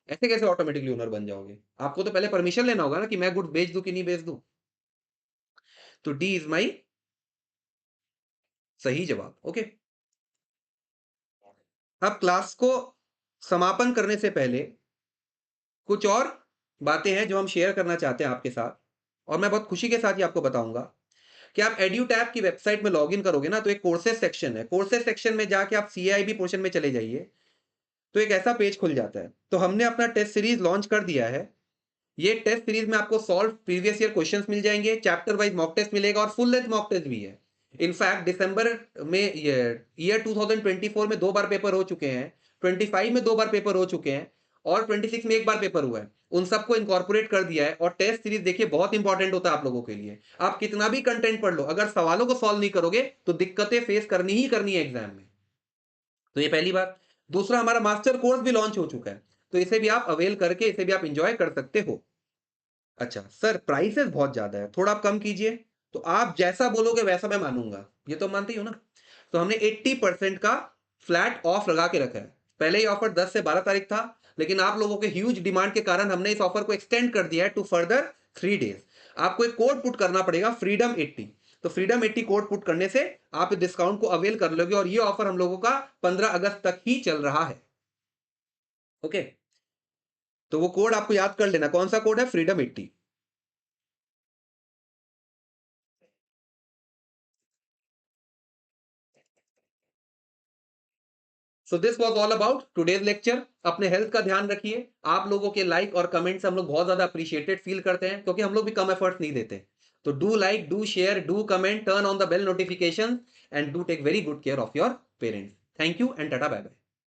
ऐसे कैसे ऑटोमेटिकली ओनर बन जाओगे, आपको तो पहले परमिशन लेना होगा ना कि मैं गुड्स बेच दूं कि नहीं बेच दूं। तो डी इज माई सही जवाब। ओके। अब क्लास को समापन करने से पहले कुछ और बातें हैं जो हम शेयर करना चाहते हैं आपके साथ, और मैं बहुत खुशी के साथ ये आपको बताऊंगा कि आप एड्यूटैब की वेबसाइट में लॉगिन करोगे ना, तो एक कोर्सेज सेक्शन है। कोर्सेज सेक्शन में जाके आप सीआईबी पोर्शन में चले जाइए, तो एक ऐसा पेज खुल जाता है। तो हमने अपना टेस्ट सीरीज लॉन्च कर दिया है। ये टेस्ट सीरीज में आपको सॉल्व प्रीवियस ईयर क्वेश्चंस मिल जाएंगे, चैप्टर वाइज मॉक टेस्ट मिलेगा और फुल लेंथ मॉक टेस्ट भी है। इनफैक्ट दिसंबर में ईयर 2024 में 2 बार पेपर हो चुके हैं, 25 में 2 बार पेपर हो चुके हैं और 26 में 1 बार पेपर हुआ है। उन सबको इनकॉर्पोरेट कर दिया है। और टेस्ट सीरीज देखिए बहुत इंपॉर्टेंट होता है आप लोगों के लिए। आप कितना भी कंटेंट पढ़ लो, अगर सवालों को सॉल्व नहीं करोगे तो दिक्कतें फेस करनी ही करनी है एग्जाम में। तो ये पहली बात। दूसरा, हमारा मास्टर कोर्स भी लॉन्च हो चुका है, तो इसे भी आप अवेल करके इसे भी आप इंजॉय कर सकते हो। अच्छा सर, प्राइसेस बहुत ज्यादा है, थोड़ा आप कम कीजिए। तो आप जैसा बोलोगे वैसा मैं मानूंगा, ये तो मानते ही हो ना। तो हमने 80% का फ्लैट ऑफ लगा के रखा है। पहले ही ऑफर 10 से 12 तारीख था, लेकिन आप लोगों के ह्यूज डिमांड के कारण हमने इस ऑफर को एक्सटेंड कर दिया है टू फर्दर 3 डेज। आपको एक कोड पुट करना पड़ेगा, freedom80। तो freedom80 कोड पुट करने से आप डिस्काउंट को अवेल कर लोगे, और ये ऑफर हम लोगों का 15 अगस्त तक ही चल रहा है। ओके, तो वो कोड आपको याद कर लेना, कौन सा कोड है, freedom80। So this was all about today's lecture. अपने हेल्थ का ध्यान रखिए। आप लोगों के लाइक और कमेंट्स हम लोग बहुत ज्यादा अप्रिशिएटेड फील करते हैं, क्योंकि हम लोग भी कम एफर्ट्स नहीं देते। तो do like, do share, do comment, turn on the bell notification, and do take very good care of your parents. Thank you and tata, bye bye.